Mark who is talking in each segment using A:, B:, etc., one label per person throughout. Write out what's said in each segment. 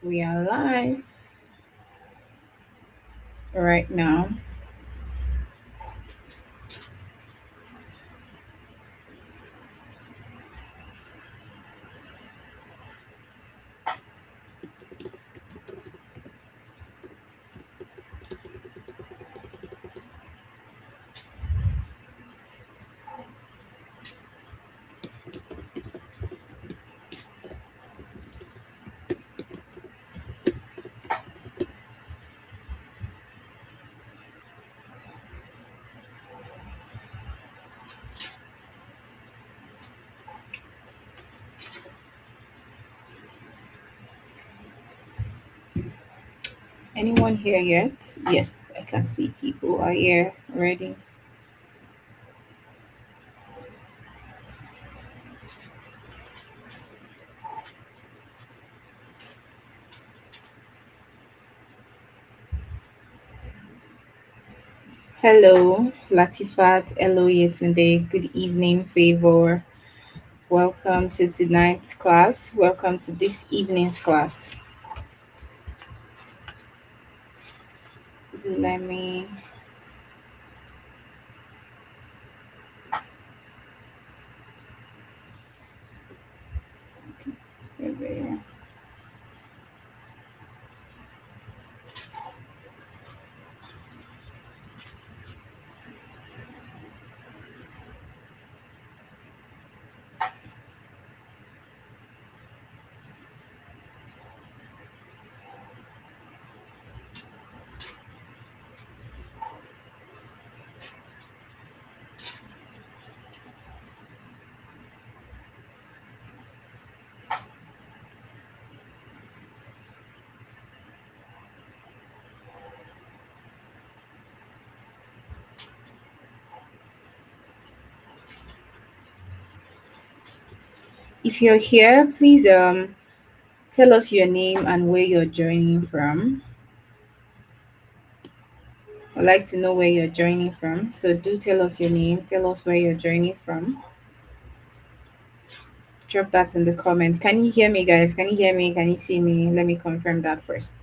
A: We are live right now. Is anyone here yet? Yes, I can see people are here already. Hello, Latifat. Hello, Yetunde. Good evening, Favor. Welcome to tonight's class. Welcome to this evening's class. Let me. Okay. If you're here, please tell us your name and where you're joining from. I'd like to know where you're joining from. So do tell us your name. Tell us where you're joining from. Drop that in the comment. Can you hear me, guys? Can you hear me? Can you see me? Let me confirm that first.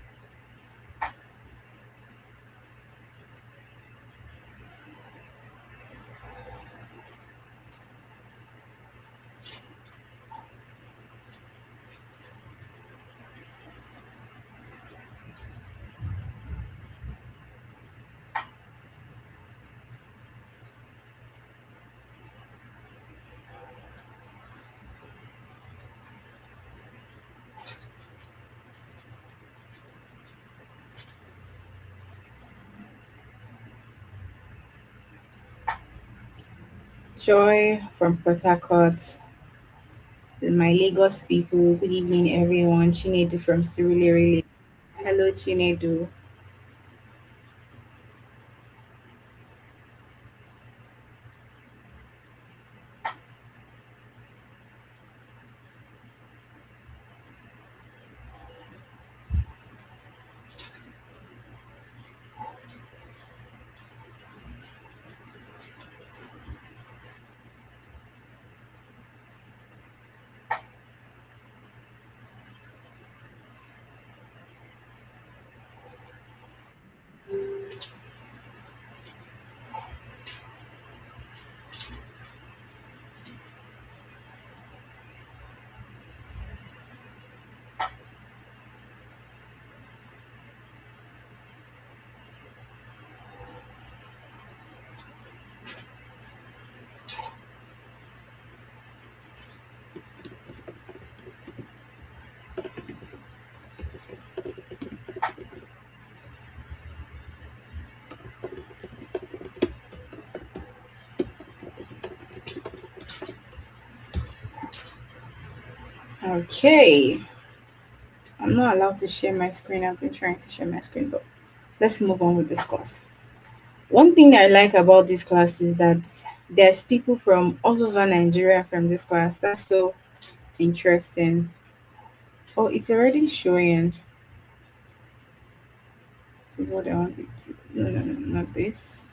A: Joy from Port Harcourt. My Lagos people. Good evening, everyone. Chinedu from Surulere. Hello, Chinedu. Okay. I'm not allowed to share my screen. I've been trying to share my screen, but let's move on with this class. One thing I like about this class is that there's people from all over Nigeria from this class. That's so interesting. Oh, it's already showing. This is what I wanted to. No, no, no, not this.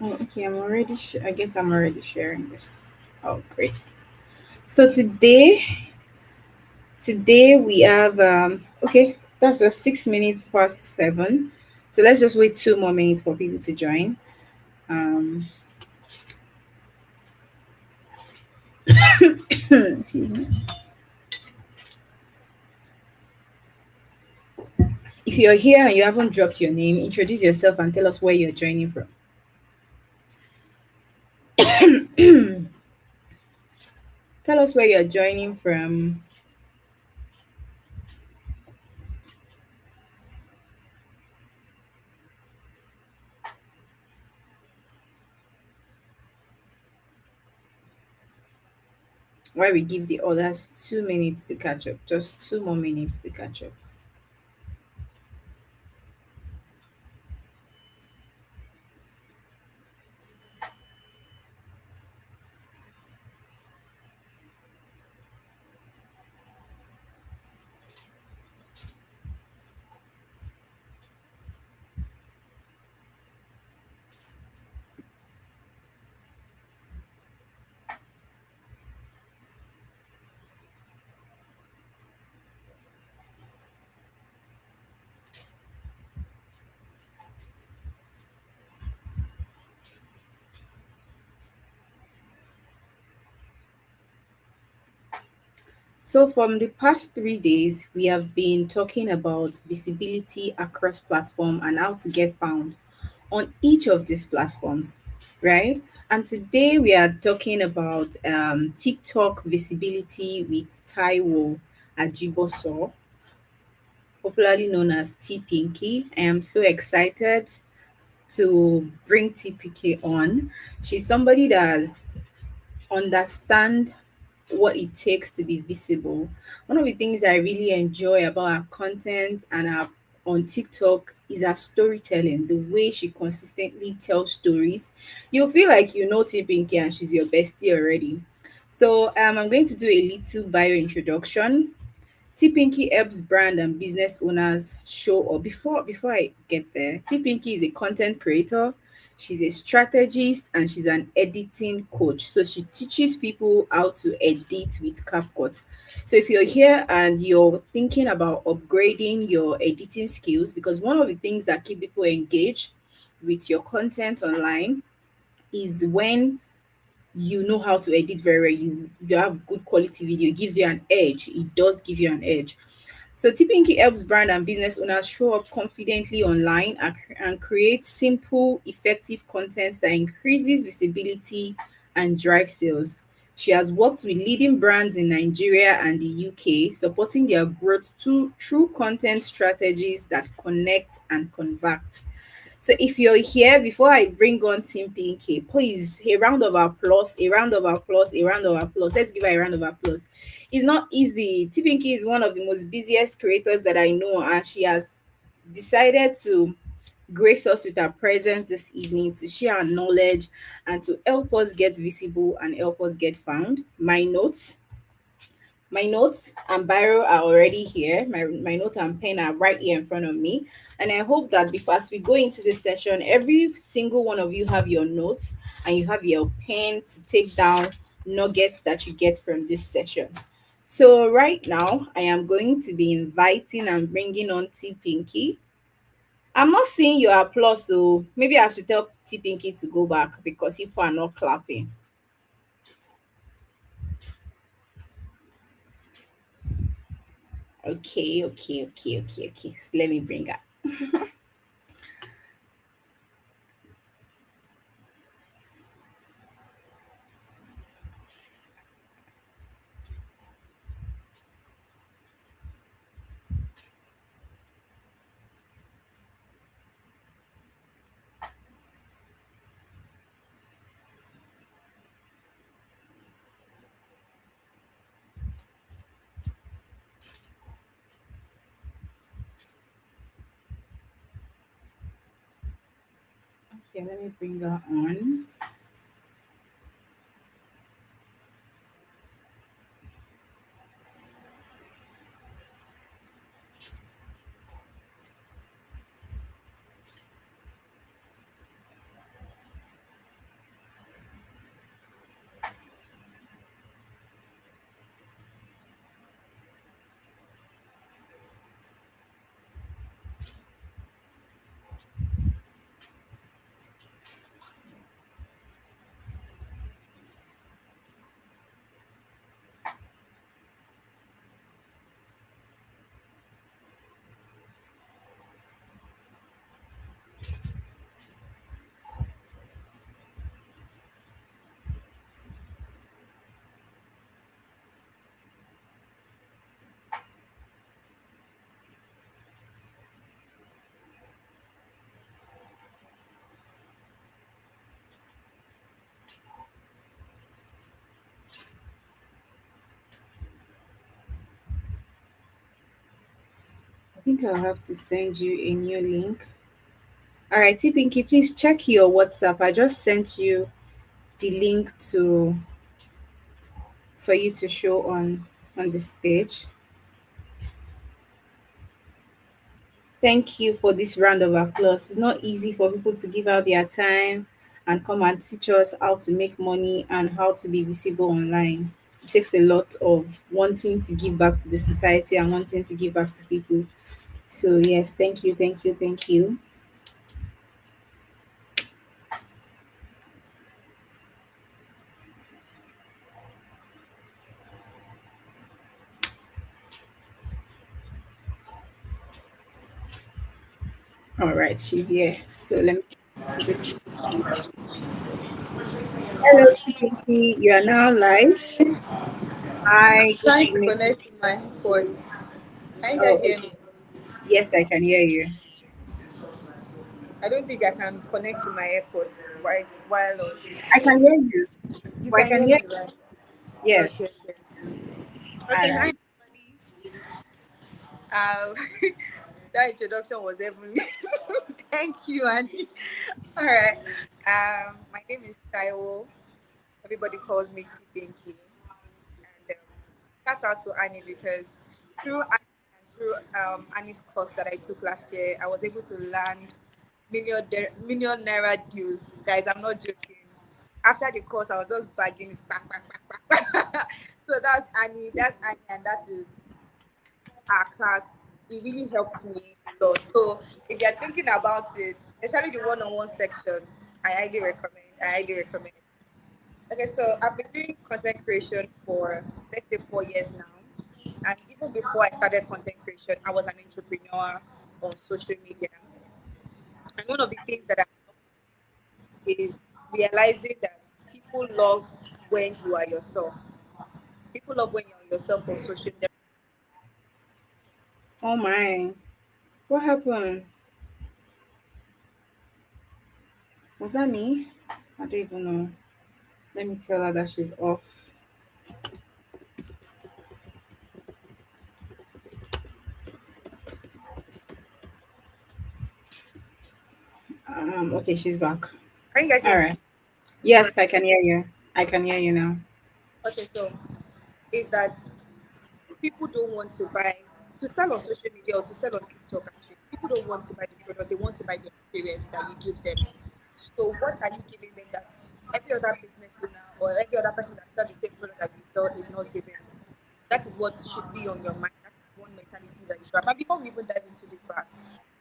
A: Oh, okay, I guess I'm already sharing this. Oh, great. So today we have okay, that's just 6 minutes past 7. So let's just wait 2 more minutes for people to join. Um, excuse me. If you're here and you haven't dropped your name, introduce yourself and tell us where you're joining from. Tell us where you're joining from. Why we give the others 2 minutes to catch up. Just 2 more minutes to catch up. So, from the past 3 days, we have been talking about visibility across platform and how to get found on each of these platforms, right? And today we are talking about TikTok visibility with Taiwo Ajiboso, popularly known as T Pinky. I am so excited to bring TPK on. She's somebody that has understand what it takes to be visible. One of the things I really enjoy about her content and her on TikTok is her storytelling, the way she consistently tells stories. You'll feel like you know T Pinky and she's your bestie already. So I'm going to do a little bio introduction. T Pinky helps brand and business owners show or before I get there, T Pinky is a content creator, she's a strategist and she's an editing coach. So she teaches people how to edit with CapCut. So if you're here and you're thinking about upgrading your editing skills, because one of the things that keep people engaged with your content online is when you know how to edit very well, you have good quality video, it gives you an edge. It does give you an edge. So TPinky helps brand and business owners show up confidently online and create simple, effective content that increases visibility and drives sales. She has worked with leading brands in Nigeria and the UK, supporting their growth through content strategies that connect and convert. So if you're here, before I bring on Team Pinky, please a round of applause, a round of applause, a round of applause. Let's give her a round of applause. It's not easy. Team Pinky is one of the most busiest creators that I know, and she has decided to grace us with her presence this evening to share her knowledge and to help us get visible and help us get found. My notes and Biro are already here. My notes and pen are right here in front of me. And I hope that before as we go into this session, every single one of you have your notes and you have your pen to take down nuggets that you get from this session. So right now, I am going to be inviting and bringing on T Pinky. I'm not seeing your applause, so maybe I should tell T Pinky to go back because people are not clapping. Okay. So let me bring her. Okay, let me bring her on. think I'll have to send you a new link. All right, T Pinky, please check your WhatsApp. I just sent you the link to for you to show on the stage. Thank you for this round of applause. It's not easy for people to give out their time and come and teach us how to make money and how to be visible online. It takes a lot of wanting to give back to the society and wanting to give back to people. So yes, thank you, thank you, thank you. All right, she's here. So let me get to this. Hello, Pinky. You are now live. Hi, good
B: Trying to
A: evening.
B: connect to my AirPods. Can you
A: Oh,
B: guys hear
A: okay.
B: me?
A: Yes, I can hear you.
B: I don't think I can connect to my AirPods while on this
A: I can
B: call.
A: hear you.
B: You
A: Well, I
B: can
A: can
B: hear
A: hear
B: me, right?
A: you.
B: Okay,
A: Yes.
B: okay.
A: All
B: Okay, hi
A: right.
B: everybody. Um, that introduction was heavenly. Thank you, Annie. All right. My name is Taiwo. Everybody calls me T Pinky. And shout out to Annie because through Annie and through Annie's course that I took last year, I was able to land million naira deals. Guys, I'm not joking. After the course, I was just bagging it back, back, back, back, back. So that's Annie, and that is our class. It really helped me a lot. So if you're thinking about it, especially the one-on-one section, I highly recommend. Okay, so I've been doing content creation for let's say 4 years now. And even before I started content creation, I was an entrepreneur on social media. And one of the things that I love is realizing that people love when you are yourself. People love when you're yourself on social media.
A: Oh my. What happened? Was that me? I don't even know. Let me tell her that she's off. Okay, she's back.
B: Can you guys
A: All
B: hear me?
A: right. Yes, I can hear you. I can hear you now.
B: Okay, so is that people don't want to buy to sell on social media or to sell on TikTok actually. People don't want to buy the product, they want to buy the experience that you give them. So what are you giving them that every other business owner or every other person that sells the same product that you sell is not giving? That is what should be on your mind. That is one mentality that you should have. And before we even dive into this class,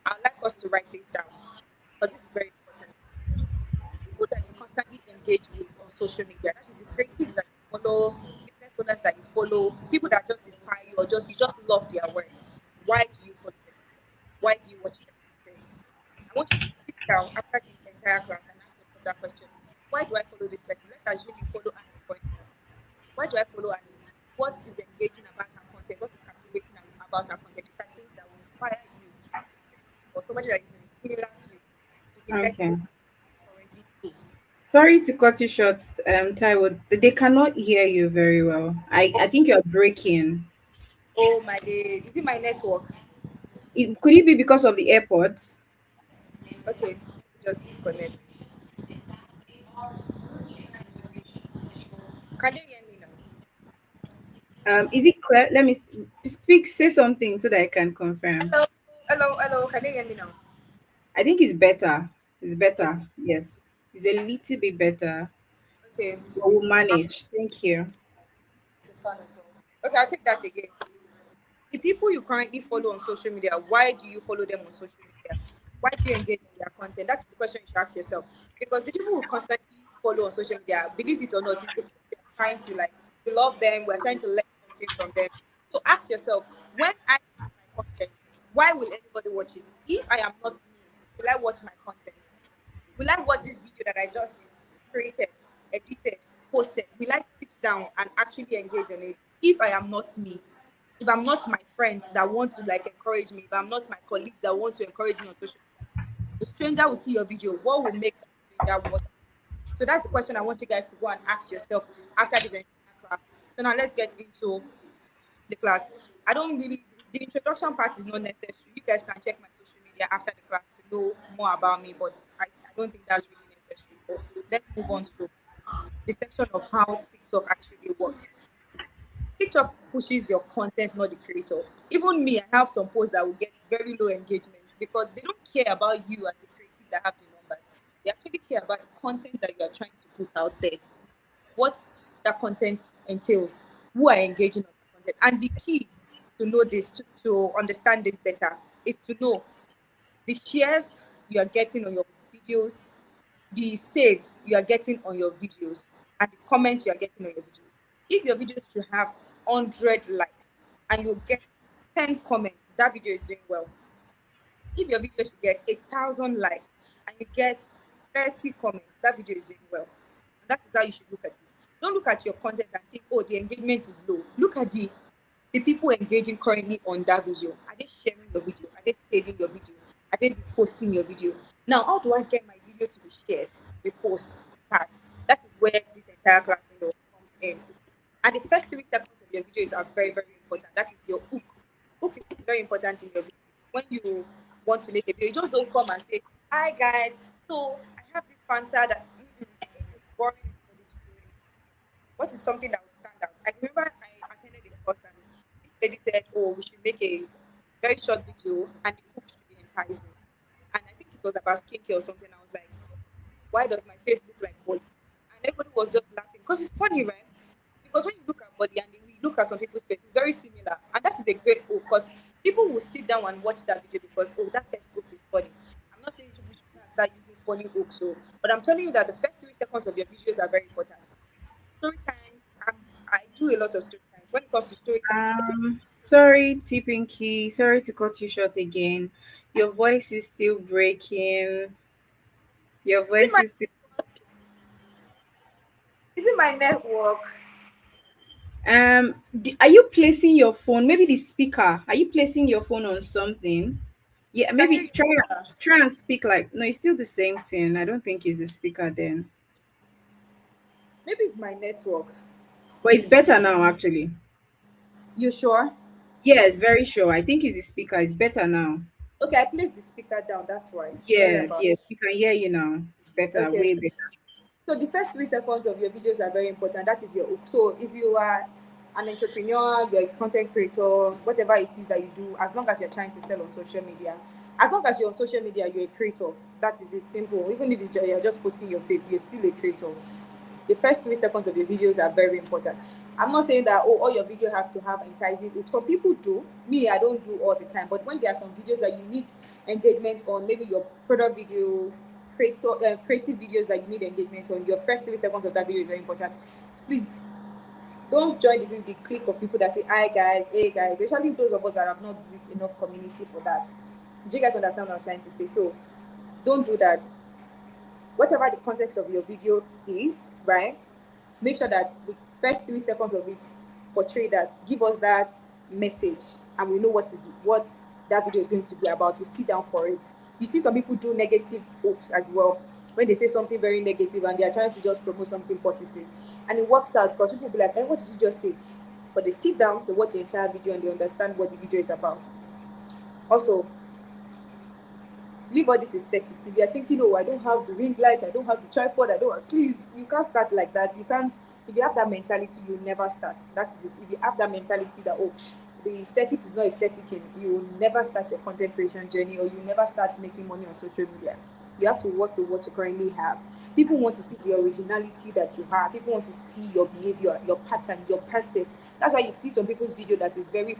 B: I'd like us to write this down because this is very important. People that you constantly engage with on social media, that is the creatives that you follow, business owners that you follow, people that just inspire you or just you just love their work. Why do you follow them? Why do you watch their content? I want you to sit down after this entire class and ask yourself that question. Why do I follow this person? Let's assume you follow Annie, for instance. Why do I follow Annie? What is engaging about her content? What is captivating about her content? These are things that will inspire you or somebody that is in a similar field to be better
A: Okay.
B: at what you currently do.
A: Sorry to cut you short, Taiwo. They cannot hear you very well. I think you're breaking.
B: Oh my days. Is it my network?
A: Could it be because of the AirPods?
B: Okay, let me just disconnect. Can you hear me now?
A: Is it clear? Let me speak. Say something so that I can confirm.
B: Hello, hello. Can you hear me now?
A: I think it's better. It's
B: Okay,
A: better. Yes, it's a little bit better.
B: okay.
A: But we'll manage. Thank you.
B: Okay, I'll take that again. The people you currently follow on social media, why do you follow them on social media? Why do you engage in their content? That's the question you should ask yourself. Because the people who constantly follow on social media, believe it or not, it's because we are trying to like we love them, we're trying to learn something from them. So ask yourself, when I watch my content, why will anybody watch it? If I am not me, will I watch my content? Will I watch this video that I just created, edited, posted? Will I sit down and actually engage on it? If I am not me, if I'm not my friends that want to like encourage me, if I'm not my colleagues that want to encourage me on social media, a stranger will see your video. What will make that stranger watch? So that's the question I want you guys to go and ask yourself after this entire class. So now let's get into the class. I don't really The introduction part is not necessary. You guys can check my social media after the class to know more about me, but I don't think that's really necessary. But let's move on to the section of how TikTok actually works. TikTok pushes your content, not the creator. Even me, I have some posts that will get very low engagement because they don't care about you as the creative that have the numbers. They actually care about the content that you are trying to put out there, what that content entails, who are engaging on that content. And the key to know this, to understand this better, is to know the shares you are getting on your videos, the saves you are getting on your videos, and the comments you are getting on your videos. If your videos should have 100 likes and you get 10 comments, that video is doing well. If your video should get 1,000 likes and you get 30 comments, that video is doing well. And that is how you should look at it. Don't look at your content and think, oh, the engagement is low. Look at the people engaging currently on that video. Are they sharing your video? Are they saving your video? Are they posting your video? Now, how do I get my video to be shared, repost, tagged? That is where this entire class comes in. And the first 3 seconds of your videos are very, very important. That is your hook. Hook is very important in your video. When you want to make a video, you just don't come and say, hi guys, so I have this banter that boring, everybody's doing. What is something that will stand out? I remember I attended a course and this lady said, oh, we should make a very short video and the hook should be enticing. And I think it was about skincare or something. I was like, why does my face look like body? And everybody was just laughing because it's funny, right? Because when you look at body and we look at some people's face, it's very similar. And that is a great hook because people will sit down and watch that video because, oh, that first hook is funny. I'm not saying you should start using funny hooks, so, but I'm telling you that the first 3 seconds of your videos are very important. Story times, I do a lot of story times. When it comes to story time,
A: Sorry, Tipping Key. Sorry to cut you short again. Your voice is still breaking. Your
B: is it
A: voice
B: my
A: is still.
B: is it my network?
A: Are you placing your phone? Maybe the speaker. Are you placing your phone on something? Yeah,
B: Can
A: maybe
B: you
A: try and speak like. No, it's still the same thing. I don't think it's the speaker then.
B: maybe it's my network.
A: But it's better now, actually.
B: You sure?
A: Yes, very sure. I think it's the speaker. It's better now.
B: Okay, I placed the speaker down, that's why. Sorry
A: Yes,
B: about
A: yes. We can hear you now. It's better,
B: okay.
A: way better.
B: So the first 3 seconds of your videos are very important. That is your hook. So if you are an entrepreneur, you're a content creator, whatever it is that you do, as long as you're trying to sell on social media, as long as you're on social media, you're a creator. That is it, simple. Even if you're just posting your face, you're still a creator. The first 3 seconds of your videos are very important. I'm not saying that, oh, all your video has to have enticing hooks. Some people do. Me, I don't do all the time. But when there are some videos that you need engagement on, maybe your product video, creative videos that you need engagement on, your first 3 seconds of that video is very important. Please don't join the clique of people that say, hi guys, hey guys, especially those of us that have not built enough community for that. Do you guys understand what I'm trying to say? So don't do that. Whatever the context of your video is, right? Make sure that the first 3 seconds of it portray that, give us that message, and we know what that video is going to be about. We sit down for it. You see some people do negative hooks as well, when they say something very negative and they are trying to just promote something positive, and it works out because people be like, hey, what did you just say? But they sit down, they watch the entire video, and they understand what the video is about. Also, leave all this aesthetics. If you are thinking, oh, I don't have the ring light, I don't have the tripod, I don't have, please, you can't start like that. You can't. If you have that mentality, you never start. That is it. If you have that mentality that, oh, the aesthetic is not aesthetic, you will never start your content creation journey, or you never start making money on social media. You have to work with what you currently have. People want to see the originality that you have. People want to see your behavior, your pattern, your person. That's why you see some people's video that is very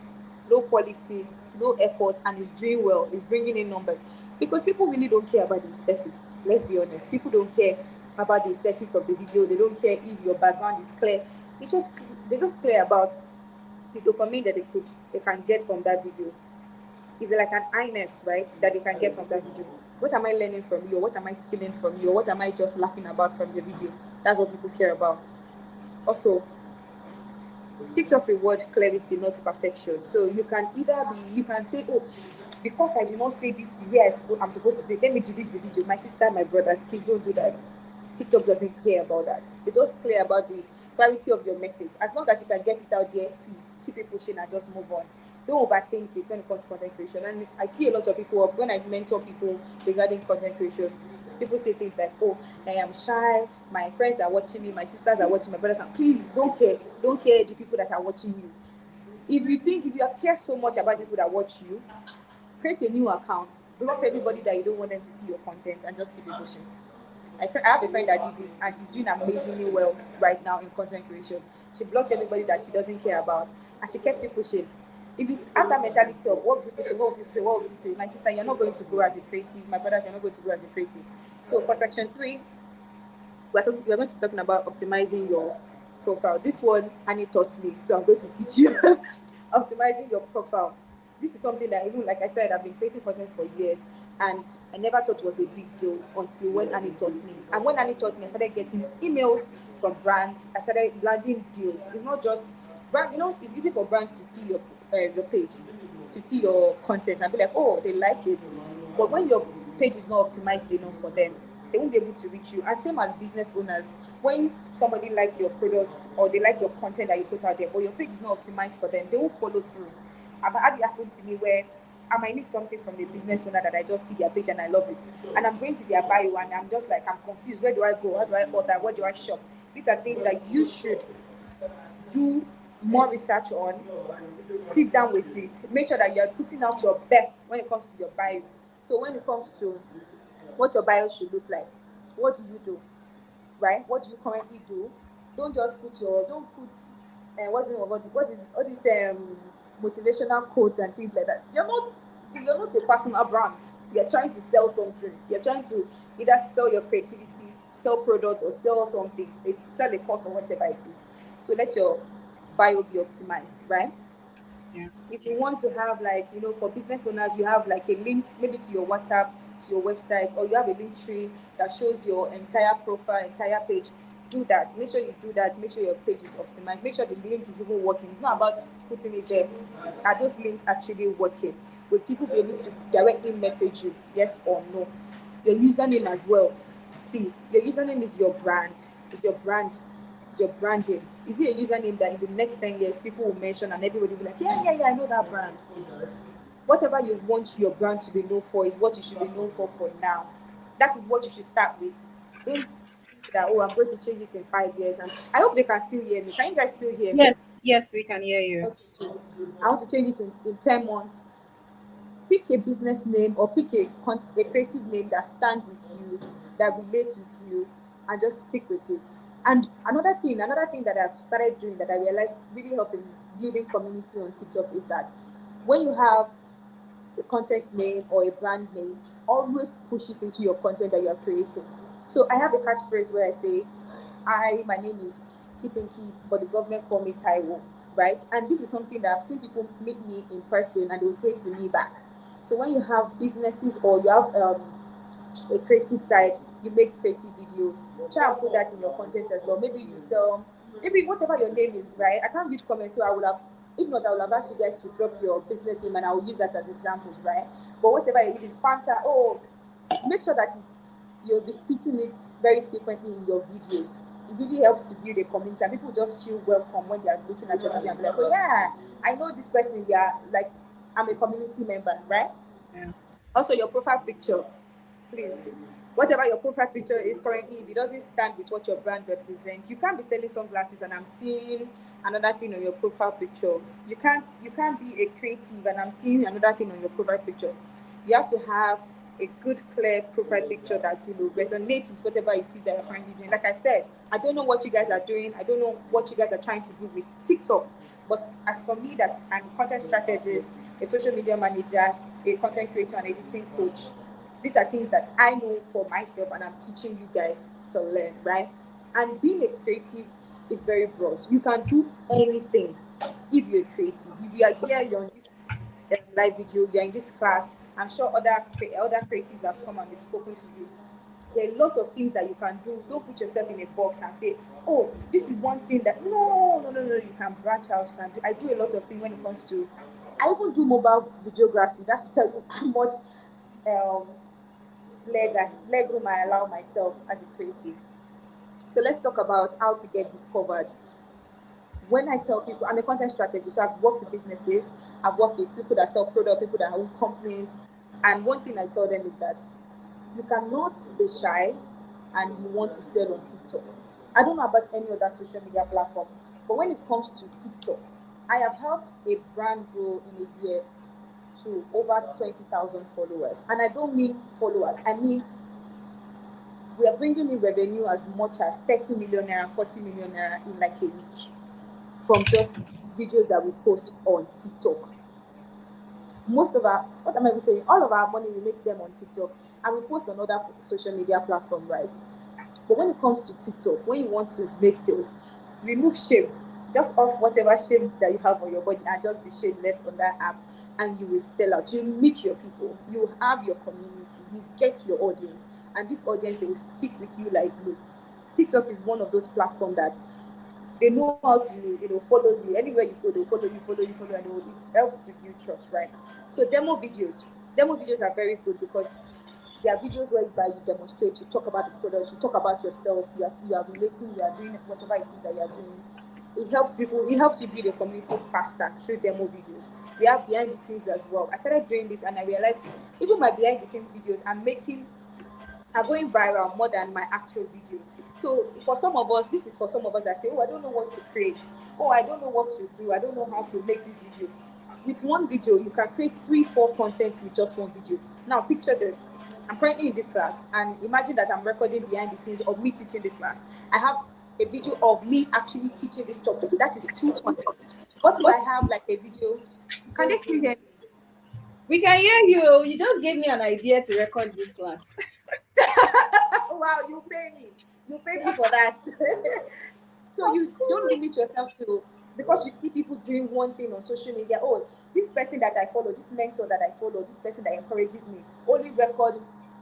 B: low quality, low effort, and is doing well, is bringing in numbers. Because people really don't care about the aesthetics. Let's be honest. People don't care about the aesthetics of the video. They don't care if your background is clear. They just care about the dopamine that they can get from that video. Is like an highness, right? That they can get from that video. What am I learning from you? Or what am I stealing from you? Or what am I just laughing about from the video? That's what people care about. Also, TikTok reward clarity, not perfection. So you can either be, you can say, oh, because I did not say this the way I'm supposed to say, let me delete the video. My sister, my brothers, please don't do that. TikTok doesn't care about that. They just care about the clarity of your message. As long as you can get it out there, please keep it pushing and just move on. don't overthink it when it comes to content creation. And I see a lot of people, when I mentor people regarding content creation, people say things like, oh, I am shy, my friends are watching me, my sisters are watching, my brothers are. Please don't care the people that are watching you. If you care so much about people that watch you, create a new account, block everybody that you don't want them to see your content, and just keep it pushing. I have a friend that did it, and she's doing amazingly well right now in content creation. She blocked everybody that she doesn't care about, and she kept it pushing. If you have that mentality of what people say, what people say, what people say, my sister, you're not going to grow as a creative. My brothers, you're not going to grow as a creative. So for section 3, we're going to be talking about optimizing your profile. This one Annie taught me, so I'm going to teach you optimizing your profile. This is something that, even like I said, I've been creating content for years, and I never thought it was a big deal until when Annie taught me. And when Annie taught me, I started getting emails from brands. I started landing deals. It's not just brand, it's easy for brands to see your page, to see your content and be like, oh, they like it. But when your page is not optimized enough for them, they won't be able to reach you. And same as business owners, when somebody like your products or they like your content that you put out there, but your page is not optimized for them, they won't follow through. I've had it happen to me where I might need something from a business owner that I just see their page and I love it. And I'm going to their bio and I'm just like, I'm confused. Where do I go? How do I order? Where do I shop? These are things that you should do more research on. Sit down with it. Make sure that you're putting out your best when it comes to your bio. So when it comes to what your bio should look like, what do you do? Right? What do you currently do? Don't put what's the name of what is all these motivational quotes and things like that. You're not a personal brand. You're trying to sell something. You're trying to either sell your creativity, sell products, or sell something, sell a course or whatever it is. So let your bio be optimized, right?
A: Yeah.
B: If you want to have, like, for business owners, you have like a link maybe to your WhatsApp, to your website, or you have a link tree that shows your entire profile, entire page. Do that. Make sure you do that. Make sure your page is optimized. Make sure the link is even working. It's not about putting it there. Are those links actually working? Will people be able to directly message you, yes or no? Your username as well, please. Your username is your brand. Is your brand. Is your branding. Is it a username that in the next 10 years people will mention and everybody will be like, yeah, yeah, yeah, I know that brand? Whatever you want your brand to be known for is what you should be known for now. That is what you should start with. Don't think that, oh, I'm going to change it in 5 years. And I hope they can still hear me. Can you guys still hear me?
A: Yes, yes, we can hear you.
B: Okay, so I want to change it in 10 months. Pick a business name or pick a creative name that stands with you, that relates with you, and just stick with it. And another thing that I've started doing that I realized really help in building community on TikTok is that when you have a content name or a brand name, always push it into your content that you are creating. So I have a catchphrase where I say, my name is Tipinki, but the government call me Taiwo, right? And this is something that I've seen people meet me in person and they'll say to me back. So when you have businesses or you have a creative side, you make creative videos, try and put that in your content as well. Maybe you sell, maybe whatever your name is, right? I can't read comments, so I would have, if not, I would have asked you guys to drop your business name and I will use that as examples, right? But whatever it is, Fanta, oh, make sure that you're repeating it very frequently in your videos. It really helps to build a community and people just feel welcome when they are looking at your video and be like, oh yeah, I know this person. We are like, I'm a community member, right?
A: Yeah.
B: Also, your profile picture, please. Whatever your profile picture is currently, if it doesn't stand with what your brand represents, you can't be selling sunglasses and I'm seeing another thing on your profile picture. You can't be a creative and I'm seeing another thing on your profile picture. You have to have a good, clear profile picture that resonates with whatever it is that you're currently doing. Like I said, I don't know what you guys are doing. I don't know what you guys are trying to do with TikTok. But as for me, that I'm a content strategist, a social media manager, a content creator, and editing coach. These are things that I know for myself, and I'm teaching you guys to learn, right? And being a creative is very broad. You can do anything if you're creative. If you are here, you're on this live video, you're in this class. I'm sure other creatives have come and they've spoken to you. There are a lot of things that you can do. Don't put yourself in a box and say, oh, this is one thing that no, no, no, no, you can branch out. You can do. I do a lot of things when it comes to, I even do mobile videography. That's to tell you how much um leg room I allow myself as a creative. So let's talk about how to get discovered. When I tell people, I'm a content strategist, so I've worked with businesses, I've worked with people that sell products, people that own companies, and one thing I tell them is that you cannot be shy and you want to sell on TikTok. I don't know about any other social media platform, but when it comes to TikTok, I have helped a brand grow in a year to over 20,000 followers. And I don't mean followers, I mean we are bringing in revenue as much as 30 million naira, 40 million naira in like a week from just videos that we post on TikTok. Most of our, what am I even saying? All of our money we make them on TikTok, and we post on other social media platform, right? But when it comes to TikTok, when you want to make sales, remove shame. Just off whatever shame that you have on your body and just be shameless on that app, and you will sell out. You meet your people, you have your community, you get your audience, and this audience they will stick with you like glue. TikTok is one of those platforms that they know how to follow you anywhere you go. They'll follow, and it helps to build trust, right? So demo videos are very good because there are videos whereby you demonstrate, you talk about the product, you talk about yourself, you are relating, you are doing whatever it is that you are doing. It helps you build a community faster through demo videos. We have behind the scenes as well. I started doing this and I realized even my behind the scenes videos are going viral more than my actual video. So for some of us, this is for some of us that say, oh, I don't know what to create. Oh, I don't know what to do. I don't know how to make this video. With one video, you can create 3, 4 contents with just one video. Now, picture this. I'm currently in this class, and imagine that I'm recording behind the scenes of me teaching this class. I have a video of me actually teaching this topic. That is 2 content. What if I have like a video? Can they still hear me?
A: We can hear you. You just gave me an idea to record this class.
B: Wow, you pay me. You pay me for that. So you don't limit yourself to, because you see people doing one thing on social media. Oh, this person that I follow, this mentor that I follow, this person that encourages me, only record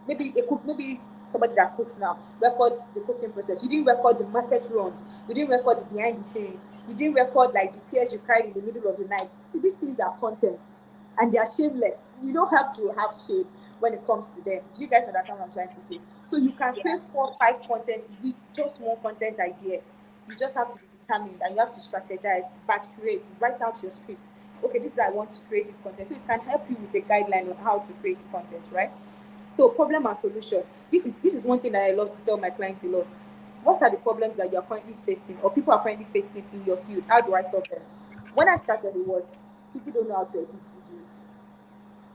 B: maybe a cook, maybe somebody that cooks now, record the cooking process. You didn't record the market runs, you didn't record the behind the scenes, you didn't record like the tears you cried in the middle of the night. See, these things are content and they are shameless. You don't have to have shame when it comes to them. Do you guys understand what I'm trying to say? So you can create 4, 5 content with just one content idea. You just have to be determined and you have to strategize, batch create, write out your script. Okay, this is how I want to create this content. So it can help you with a guideline on how to create content, right? So problem and solution. This is one thing that I love to tell my clients a lot. What are the problems that you are currently facing or people are currently facing in your field? How do I solve them? When I started, it was people don't know how to edit videos.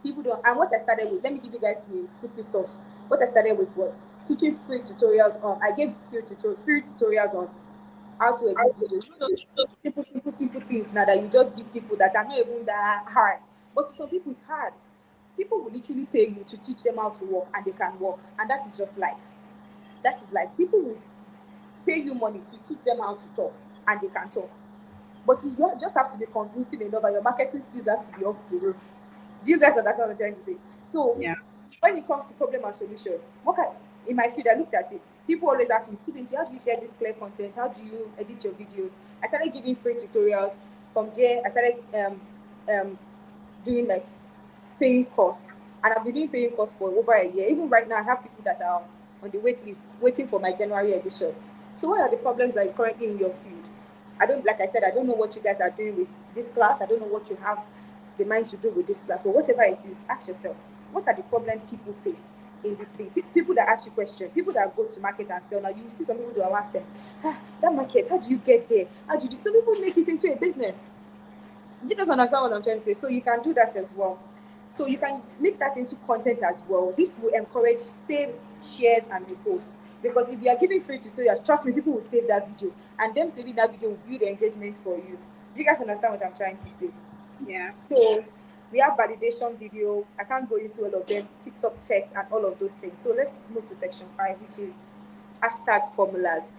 B: People don't. And what I started with, let me give you guys the secret sauce. What I started with was teaching free tutorials on. I gave free tutorials on how to edit videos. You know these simple things now that you just give people that are not even that hard. But to some people it's hard. People will literally pay you to teach them how to work and they can work. And that is just life. That is life. People will pay you money to teach them how to talk and they can talk. But you just have to be convincing enough and your marketing skills has to be off the roof. Do you guys understand what I'm trying to say? So
A: Yeah.
B: when it comes to problem and solution, in my field, I looked at it. People always ask me, Tiffany, how do you get this clear content? How do you edit your videos? I started giving free tutorials. From there, I started um, doing like paying course, and I've been doing paying course for over a year. Even right now, I have people that are on the wait list waiting for my January edition. So what are the problems that is currently in your field? I don't, like I said, I don't know what you guys are doing with this class. I don't know what you have the mind to do with this class, but whatever it is, ask yourself, what are the problems people face in this thing? People that ask you questions, people that go to market and sell. Now you see some people that will ask them, that market, how do you get there? How do you do? Some people make it into a business. Do you guys understand what I'm trying to say? So you can do that as well. So you can make that into content as well. This will encourage saves, shares, and repost. Because if you are giving free tutorials, trust me, people will save that video, and them saving that video will build engagement for you. Do you guys understand what I'm trying to say?
A: Yeah.
B: So we have validation video. I can't go into all of them, TikTok checks, and all of those things. So let's move to section 5, which is hashtag formulas.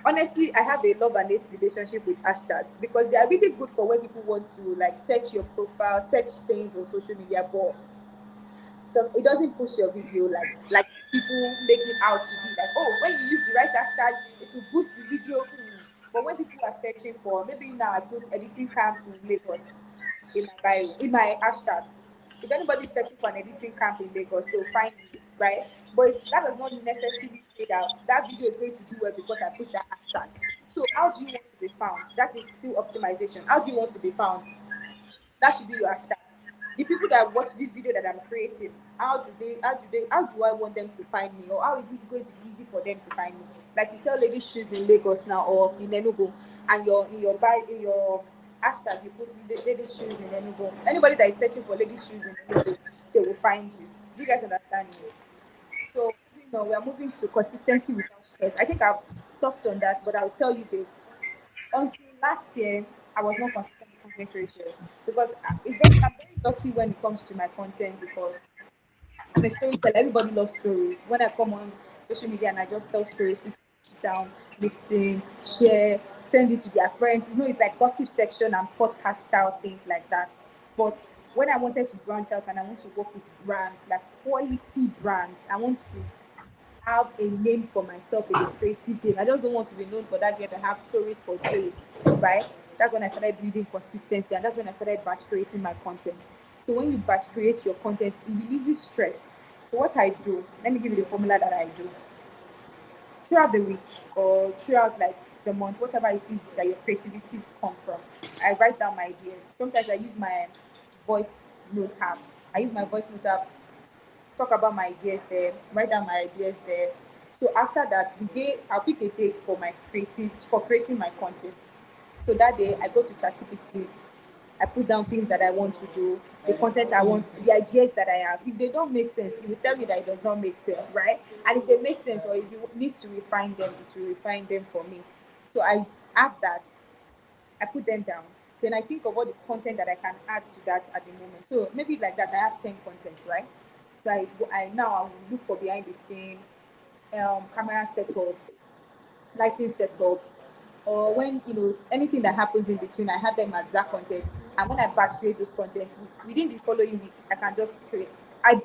B: Honestly, I have a love and hate relationship with hashtags because they are really good for when people want to like search your profile, search things on social media, but so it doesn't push your video like people make it out to be like, oh, when you use the right hashtag, it will boost the video. But when people are searching for, maybe now I put editing camp in Lagos in my bio, in my hashtag. If anybody is searching for an editing camp in Lagos, they'll find me, right? But that does not necessarily say that that video is going to do well because I pushed that hashtag. So how do you want to be found? That is still optimization. How do you want to be found? That should be your hashtag. The people that watch this video that I'm creating, how do I want them to find me, or how is it going to be easy for them to find me? Like you sell ladies shoes in Lagos now or in Enugu, and in your hashtag you put ladies shoes in Enugu. Anybody that is searching for ladies shoes in Enugu, they will find you. Do you guys understand me? So we are moving to consistency without stress. I think I've touched on that, but I'll tell you this. Until last year, I was not consistent with content creation because I'm very lucky when it comes to my content because I'm a storyteller. Everybody loves stories. When I come on social media and I just tell stories, people sit down, listen, share, send it to their friends. It's like gossip section and podcast style things like that. But when I wanted to branch out and I want to work with brands, like quality brands, I want to have a name for myself in the creative game. I just don't want to be known for that girl that have stories for days, right? That's when I started building consistency, and that's when I started batch creating my content. So when you batch create your content, it releases stress. So what I do, let me give you the formula that I do throughout the week or throughout like the month, whatever it is that your creativity come from. I write down my ideas. Sometimes I use my voice note app. I use my voice note app, talk about my ideas there, write down my ideas there. So after that, the day I'll pick a date for creating my content. So that day I go to ChatGPT, I put down things that I want to do, the content I want, the ideas that I have. If they don't make sense, it will tell me that it does not make sense, right? And if they make sense or if it needs to refine them, it will refine them for me. So I have that, I put them down. Then I think of all the content that I can add to that at the moment. So maybe like that, I have 10 content, right? So I now I will look for behind the scene, camera setup, lighting setup, or when anything that happens in between, I had them as that content. And when I batch create those content within the following week, I can just create. I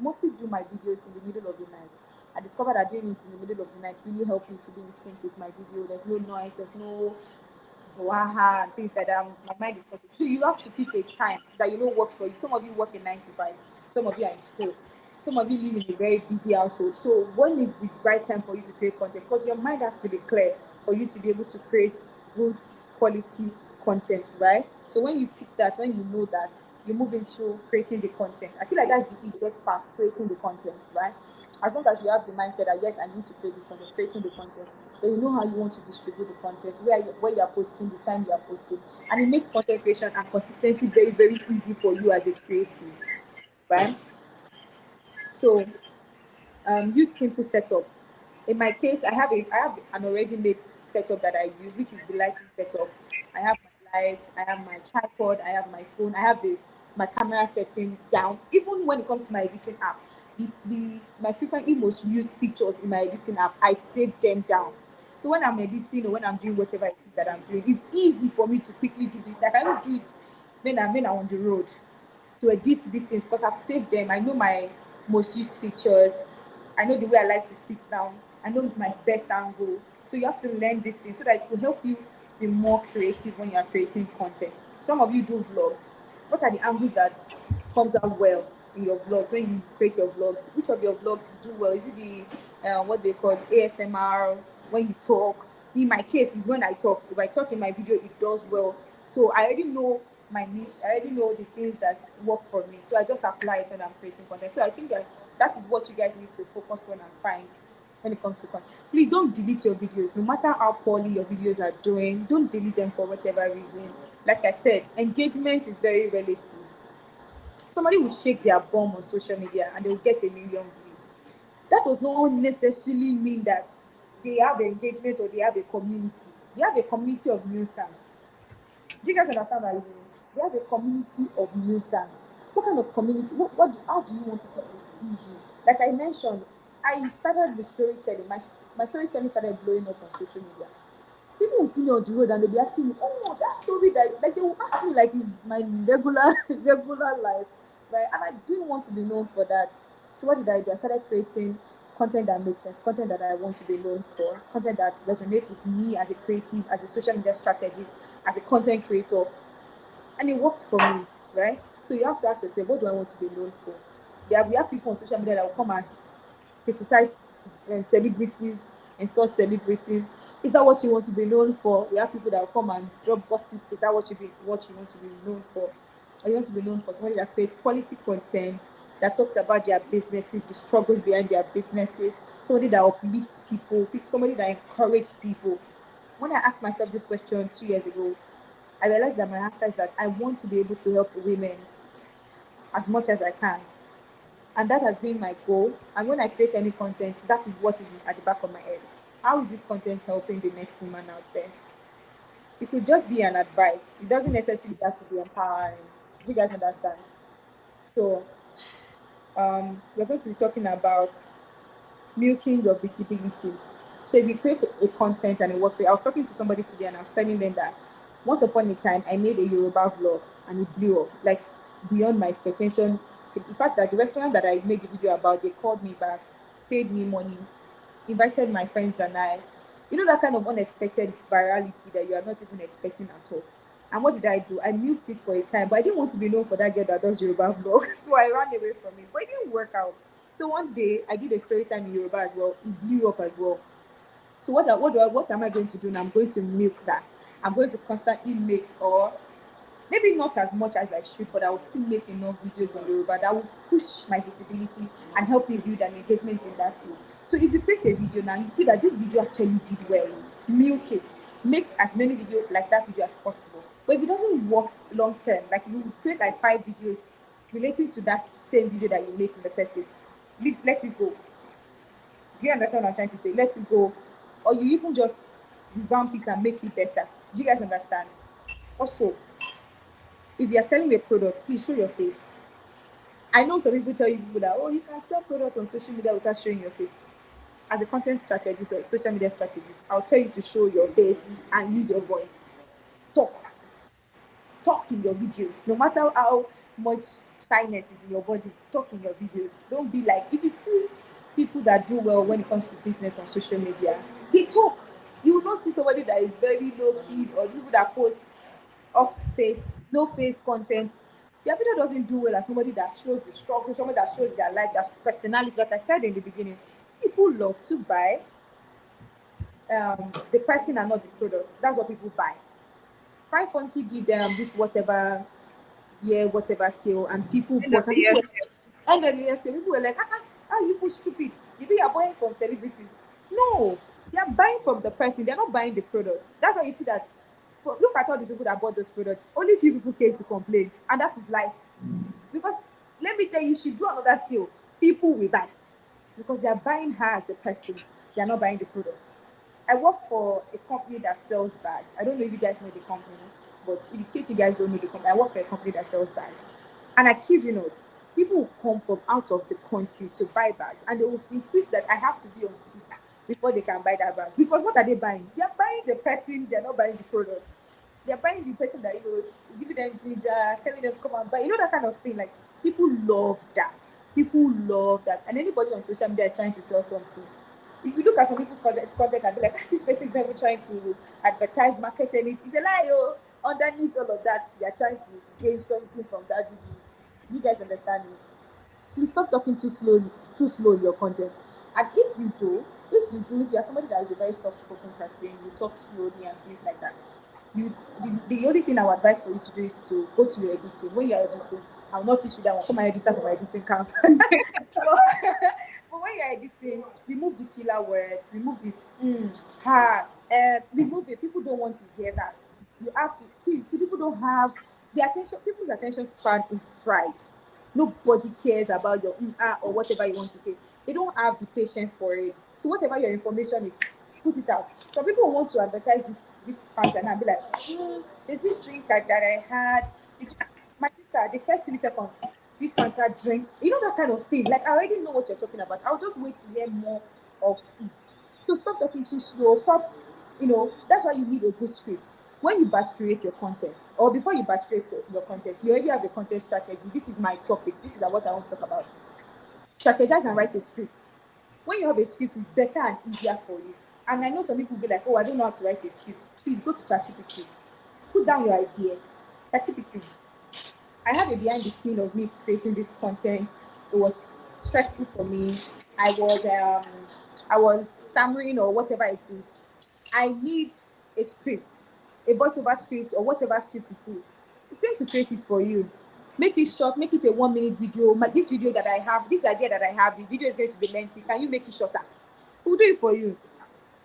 B: mostly do my videos in the middle of the night. I discovered that doing it in the middle of the night really helped me to be in sync with my video. There's no noise, there's no waha and things like that. My mind is possible. So you have to pick a time that works for you. Some of you work in 9 to 5, some of you are in school, some of you live in a very busy household. So when is the right time for you to create content? Because your mind has to be clear for you to be able to create good quality content, right? So when you pick that, when you know that, you move into creating the content. I feel like that's the easiest part, creating the content, right? As long as you have the mindset that yes, I need to create this content, creating the content, then you know how you want to distribute the content, where you are posting, the time you are posting, and it makes content creation and consistency very, very easy for you as a creative, right? So use simple setup. In my case, I have an already made setup that I use, which is the lighting setup. I have my light, I have my tripod, I have my phone, I have the my camera setting down. Even when it comes to my editing app, my frequently most used pictures in my editing app, I save them down. So when I'm editing or when I'm doing whatever it is that I'm doing, it's easy for me to quickly do this. Like I don't do it when I'm on the road to edit these things because I've saved them. I know my most used features. I know the way I like to sit down. I know my best angle. So you have to learn these things so that it will help you be more creative when you are creating content. Some of you do vlogs. What are the angles that comes out well in your vlogs when you create your vlogs? Which of your vlogs do well? Is it the what they call ASMR when you talk? In my case, is when I talk. If I talk in my video, it does well. So I already know my niche. I already know the things that work for me. So I just apply it when I'm creating content. So I think that is what you guys need to focus on and find when it comes to content. Please don't delete your videos. No matter how poorly your videos are doing, don't delete them for whatever reason. Like I said, engagement is very relative. Somebody will shake their bum on social media and they'll get a million views. That does not necessarily mean that they have engagement or they have a community. They have a community of nuisance. Do you guys understand what I mean? They have a community of nuisance. What kind of community? How do you want people to see you? Like I mentioned, I started with storytelling. My storytelling started blowing up on social media. People will see me on the road and they'll be asking me, "Oh, that story that," like they will ask me like it's my regular regular life, right? And I didn't want to be known for that. So what did I do? I started creating content that makes sense, content that I want to be known for, content that resonates with me as a creative, as a social media strategist, as a content creator, and it worked for me, right? So you have to ask yourself, what do I want to be known for? We have people on social media that will come and criticize celebrities, insult celebrities, Is that what you want to be known for? We have people that will come and drop gossip. Is that what you want to be known for? Or you want to be known for somebody that creates quality content, that talks about their businesses, the struggles behind their businesses, somebody that uplifts people, somebody that encourages people? When I asked myself this question 2 years ago, I realized that my answer is that I want to be able to help women as much as I can. And that has been my goal. And when I create any content, that is what is at the back of my head. How is this content helping the next woman out there? It could just be an advice. It doesn't necessarily have to be empowering. Do you guys understand? So we're going to be talking about milking your visibility. So if you create a content and it works for you, I was talking to somebody today and I was telling them that once upon a time I made a Yoruba vlog and it blew up, like beyond my expectation. So in fact, that the restaurant that I made the video about, they called me back, paid me money, invited my friends and I. You know that kind of unexpected virality that you are not even expecting at all. And what did I do? I milked it for a time, but I didn't want to be known for that girl that does Yoruba vlog, so I ran away from it. But it didn't work out. So one day I did a story time in Yoruba as well. It blew up as well. So what am I going to do now? I'm going to milk that. I'm going to constantly make, or maybe not as much as I should, but I will still make enough videos in Yoruba that will push my visibility and help me build an engagement in that field. So if you create a video now, you see that this video actually did well, milk it. Make as many videos like that video as possible. But if it doesn't work long term, like you create like 5 videos relating to that same video that you make in the first place, let it go. Do you understand what I'm trying to say? Let it go. Or you even just revamp it and make it better. Do you guys understand? Also, if you're selling a product, please show your face. I know some people tell you people that, oh, you can sell products on social media without showing your face. As a content strategist or social media strategist, I'll tell you to show your face and use your voice. Talk. Talk in your videos. No matter how much shyness is in your body, talk in your videos. Don't be like, if you see people that do well when it comes to business on social media, they talk. You will not see somebody that is very low key, or people that post off face, no face content. Their video doesn't do well as somebody that shows the struggle, somebody that shows their life, their personality. Like I said in the beginning, people love to buy the person and not the product. That's what people buy. Fine Funky did this whatever year, whatever sale, and people
A: End of
B: bought, and
A: the year
B: people were,
A: sale.
B: and then yes, people were like, ah, you people stupid. You think you're buying from celebrities? No, they are buying from the person. They're not buying the product. That's why you see that. Look at all the people that bought those products. Only few people came to complain, and that is life. Because let me tell you, if you do another sale, people will buy because they are buying her as a person. They are not buying the product. I work for a company that sells bags. I don't know if you guys know the company, but in case you guys don't know the company, I work for a company that sells bags. And I kid you not, people will come from out of the country to buy bags, and they will insist that I have to be on seat before they can buy that bag. Because what are they buying? They are buying the person, they are not buying the product. They're buying the person that is giving them ginger, telling them to come and buy. You know that kind of thing. Like people love that. People love that. And anybody on social media is trying to sell something. If you look at some people's content and be like, this person is never trying to advertise, market anything. It's a lie, oh. Underneath all of that, they are trying to gain something from that video. You guys understand me? Please stop talking too slow in your content. And if you are somebody that is a very soft-spoken person, you talk slowly and things like that. The only thing I would advise for you to do is to go to your editing. When you are editing, I'll not teach you that one. Come and edit for my editing camp. But when you're editing, remove the filler words, remove the remove it. People don't want to hear that. You have to please see, people don't have the attention, people's attention span is fried. Nobody cares about your or whatever you want to say. They don't have the patience for it. So whatever your information is, put it out. Some people want to advertise this content and be like, there's this drink that I had. My sister, the first 3 seconds, this Fanta drink, you know that kind of thing. Like I already know what you're talking about. I'll just wait to hear more of it. So stop talking too slow. Stop. That's why you need a good script. When you batch create your content, or before you batch create your content, you already have a content strategy. This is my topics. This is what I want to talk about. Strategize and write a script. When you have a script, it's better and easier for you. And I know some people will be like, oh, I don't know how to write a script. Please go to ChatGPT. Put down your idea. ChatGPT, I have a behind the scene of me creating this content. It was stressful for me. I was stammering or whatever it is. I need a script, a voiceover script or whatever script it is. It's going to create it for you. Make it short, make it a 1 minute video. This video that I have, this idea that I have, the video is going to be lengthy. Can you make it shorter? We'll do it for you.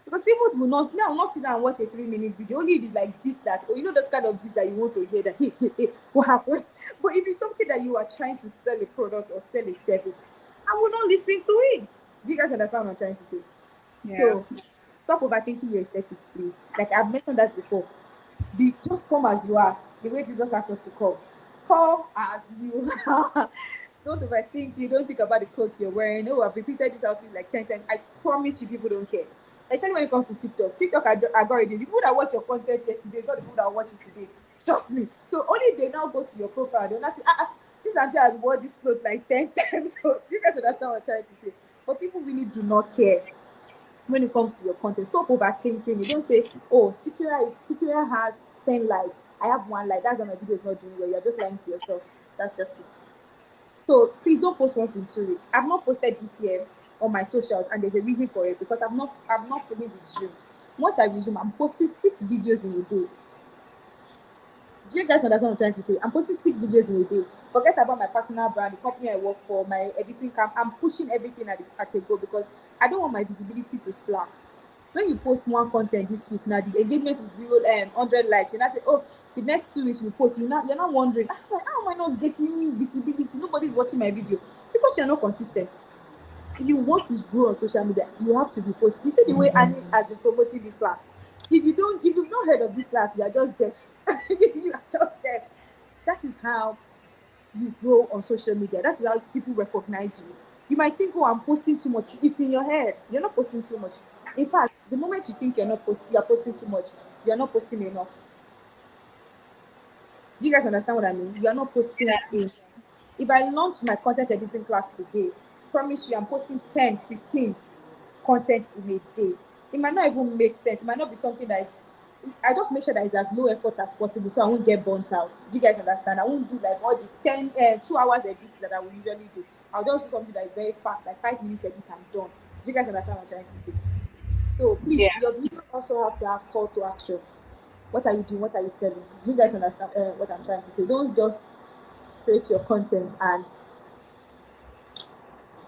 B: Because people will not now not sit down and watch a 3 minutes video. Only if it's like this, that, or those kind of gist that you want to hear that what happened. But if it's something that you are trying to sell a product or sell a service, I will not listen to it. Do you guys understand what I'm trying to say?
A: Yeah.
B: So stop overthinking your aesthetics, please. Like I've mentioned that before. Just come as you are, the way Jesus asked us to come. Come as you are. Don't overthink it. Don't think about the clothes you're wearing. No, I've repeated this out to you like 10 times. I promise you, people don't care. Especially when it comes to TikTok. TikTok algorithm. The people that watch your content yesterday is not the people that watch it today. Trust me. So only if they now go to your profile, they'll not say, this auntie has worn this clothes like 10 times. So you guys understand what I'm trying to say. But people really do not care when it comes to your content. Stop overthinking. You don't say, oh, Sikira has 10 likes. I have 1 like. That's why my video is not doing well. You're just lying to yourself. That's just it. So please don't post once in 2 weeks. I've not posted this year on my socials, and there's a reason for it because I'm not fully resumed. Once I resume, I'm posting 6 videos in a day. Do you guys understand what I'm trying to say? I'm posting 6 videos in a day. Forget about my personal brand, the company I work for, my editing camp. I'm pushing everything at a go because I don't want my visibility to slack. When you post one content this week, now the engagement is 100 likes. You now say, oh, the next 2 weeks we post. You're not wondering, how am I not getting visibility? Nobody's watching my video because you're not consistent. If you want to grow on social media, you have to be posting. You see the way Annie has been promoting this class. If you've not heard of this class, you are just deaf. You are just deaf. That is how you grow on social media. That is how people recognize you. You might think, oh, I'm posting too much. It's in your head. You're not posting too much. In fact, the moment you think you are posting too much, you are not posting enough. Do you guys understand what I mean? You are not posting enough. If I launch my content editing class today, promise you I'm posting 10, 15 content in a day. It might not even make sense. It might not be something that is. I just make sure that it's as low effort as possible so I won't get burnt out. Do you guys understand? I won't do like all the 2 hours edits that I will usually do. I'll just do something that is very fast, like 5 minutes edit, I'm done. Do you guys understand what I'm trying to say? So please,
A: Yeah.
B: your video also have to have call to action. What are you doing? What are you selling? Do you guys understand what I'm trying to say? Create your content and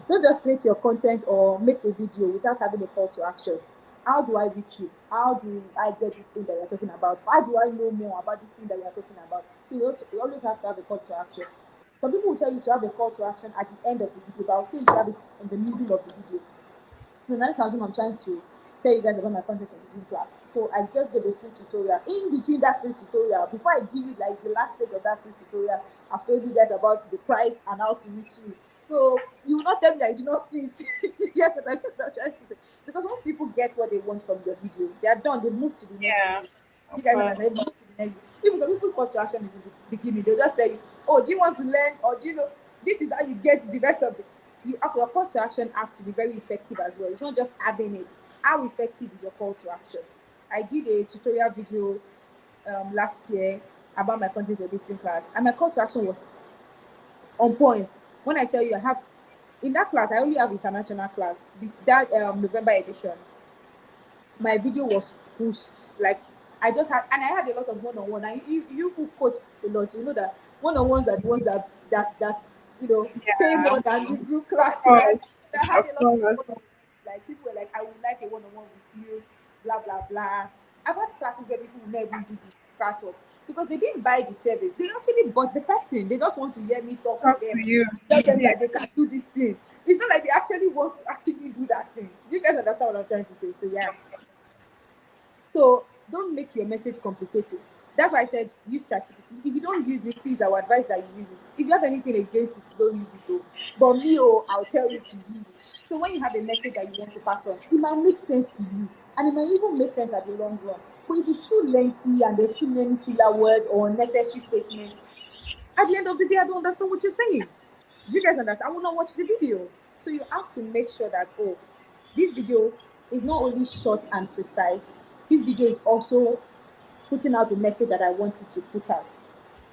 B: don't just create your content or make a video without having a call to action. How do I reach you? How do I get this thing that you're talking about? How do I know more about this thing that you're talking about? So you always have to have a call to action. Some people will tell you to have a call to action at the end of the video, but I'll say you should have it in the middle of the video. So another thousand I'm trying to tell you guys about my content editing class. So I just gave a free tutorial. In between that free tutorial, before I give you like the last stage of that free tutorial, I've told you guys about the price and how to reach me. So you will not tell me that you do not see it. Yes, that's what I'm trying to say. Because once people get what they want from your video, they are done. They move to the next
A: Yeah.
B: video. You
A: Of
B: guys
A: course.
B: understand? They move to the next video. Even some people call to action is in the beginning. They'll just tell you, oh, do you want to learn? Or do you know this is how you get the rest of the your call to action have to be very effective as well. It's not just having it. How effective is your call to action? I did a tutorial video last year about my content editing class, and my call to action was on point. When I tell you, I have in that class, I only have international class. That November edition, my video was pushed. Like I just had, and I had a lot of one-on-one. And you who coach a lot, you know that one-on-ones are the ones that pay
A: Yeah.
B: more than the group class,
A: Of
B: right?
A: course.
B: So I had
A: Of
B: a lot of
A: course.
B: one-on-ones. Like people were like, I would like a one-on-one with you, blah blah blah. I've had classes where people would not even do the classwork because they didn't buy the service. They actually bought the person. They just want to hear me talk to
A: Talk to
B: them,
A: you.
B: tell them
A: Yeah.
B: that they can do this thing. It's not like they actually want to actually do that thing. Do you guys understand what I'm trying to say? So yeah. So don't make your message complicated. That's why I said use ChatGPT. If you don't use it, please, I would advise that you use it. If you have anything against it, don't use it though. But me, I'll tell you to use it. So when you have a message that you want to pass on, it might make sense to you, and it might even make sense at the long run. But if it's too lengthy and there's too many filler words or unnecessary statements, at the end of the day, I don't understand what you're saying. Do you guys understand? I will not watch the video. So you have to make sure that, oh, this video is not only short and precise, this video is also putting out the message that I want it to put out.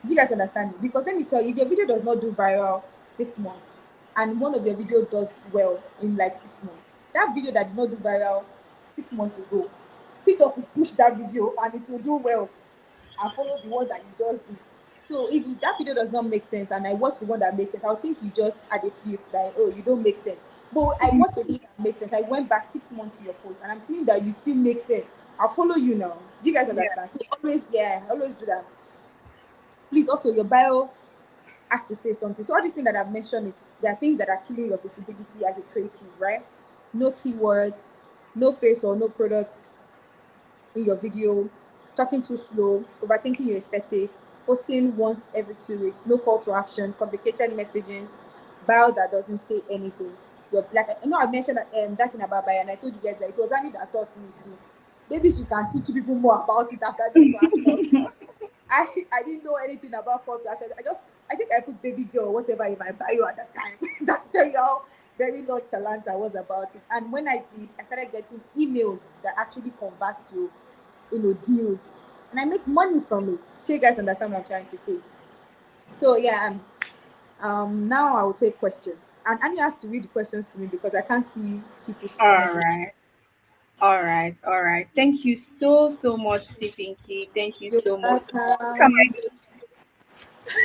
B: Do you guys understand me? Because let me tell you, if your video does not do viral this month and one of your video does well in like 6 months, that video that did not do viral 6 months ago TikTok will push that video and it will do well and follow the one that you just did. So if that video does not make sense and I watch the one that makes sense, I'll think you just had a flip, like, oh, you don't make sense. But I watch a video that makes sense. I went back 6 months to your post and I'm seeing that you still make sense. I'll follow you now. Do you guys
A: Yeah.
B: understand? So always, yeah, always do that. Please also your bio has to say something. So all these things that I've mentioned, there are things that are killing your visibility as a creative, right? No keywords, no face or no products in your video, talking too slow, overthinking your aesthetic, posting once every 2 weeks, no call to action, complicated messages, bio that doesn't say anything. You're like, I mentioned that thing about bio, and I told you guys that it was Annie that taught me too. Maybe she can teach people more about it after this class talks. I didn't know anything about call to action. I think I put baby girl or whatever in my bio at that time. That's tell you how very nonchalant I was about it. And when I did, I started getting emails that actually convert to deals, and I make money from it. So you guys understand what I'm trying to say? So yeah, now I will take questions, and Annie has to read the questions to me because I can't see people's
A: All
B: message.
A: right. All right. All right. Thank you so, so much, T Pinky. Thank you
B: You're
A: so much. Look at
B: welcome.
A: my notes.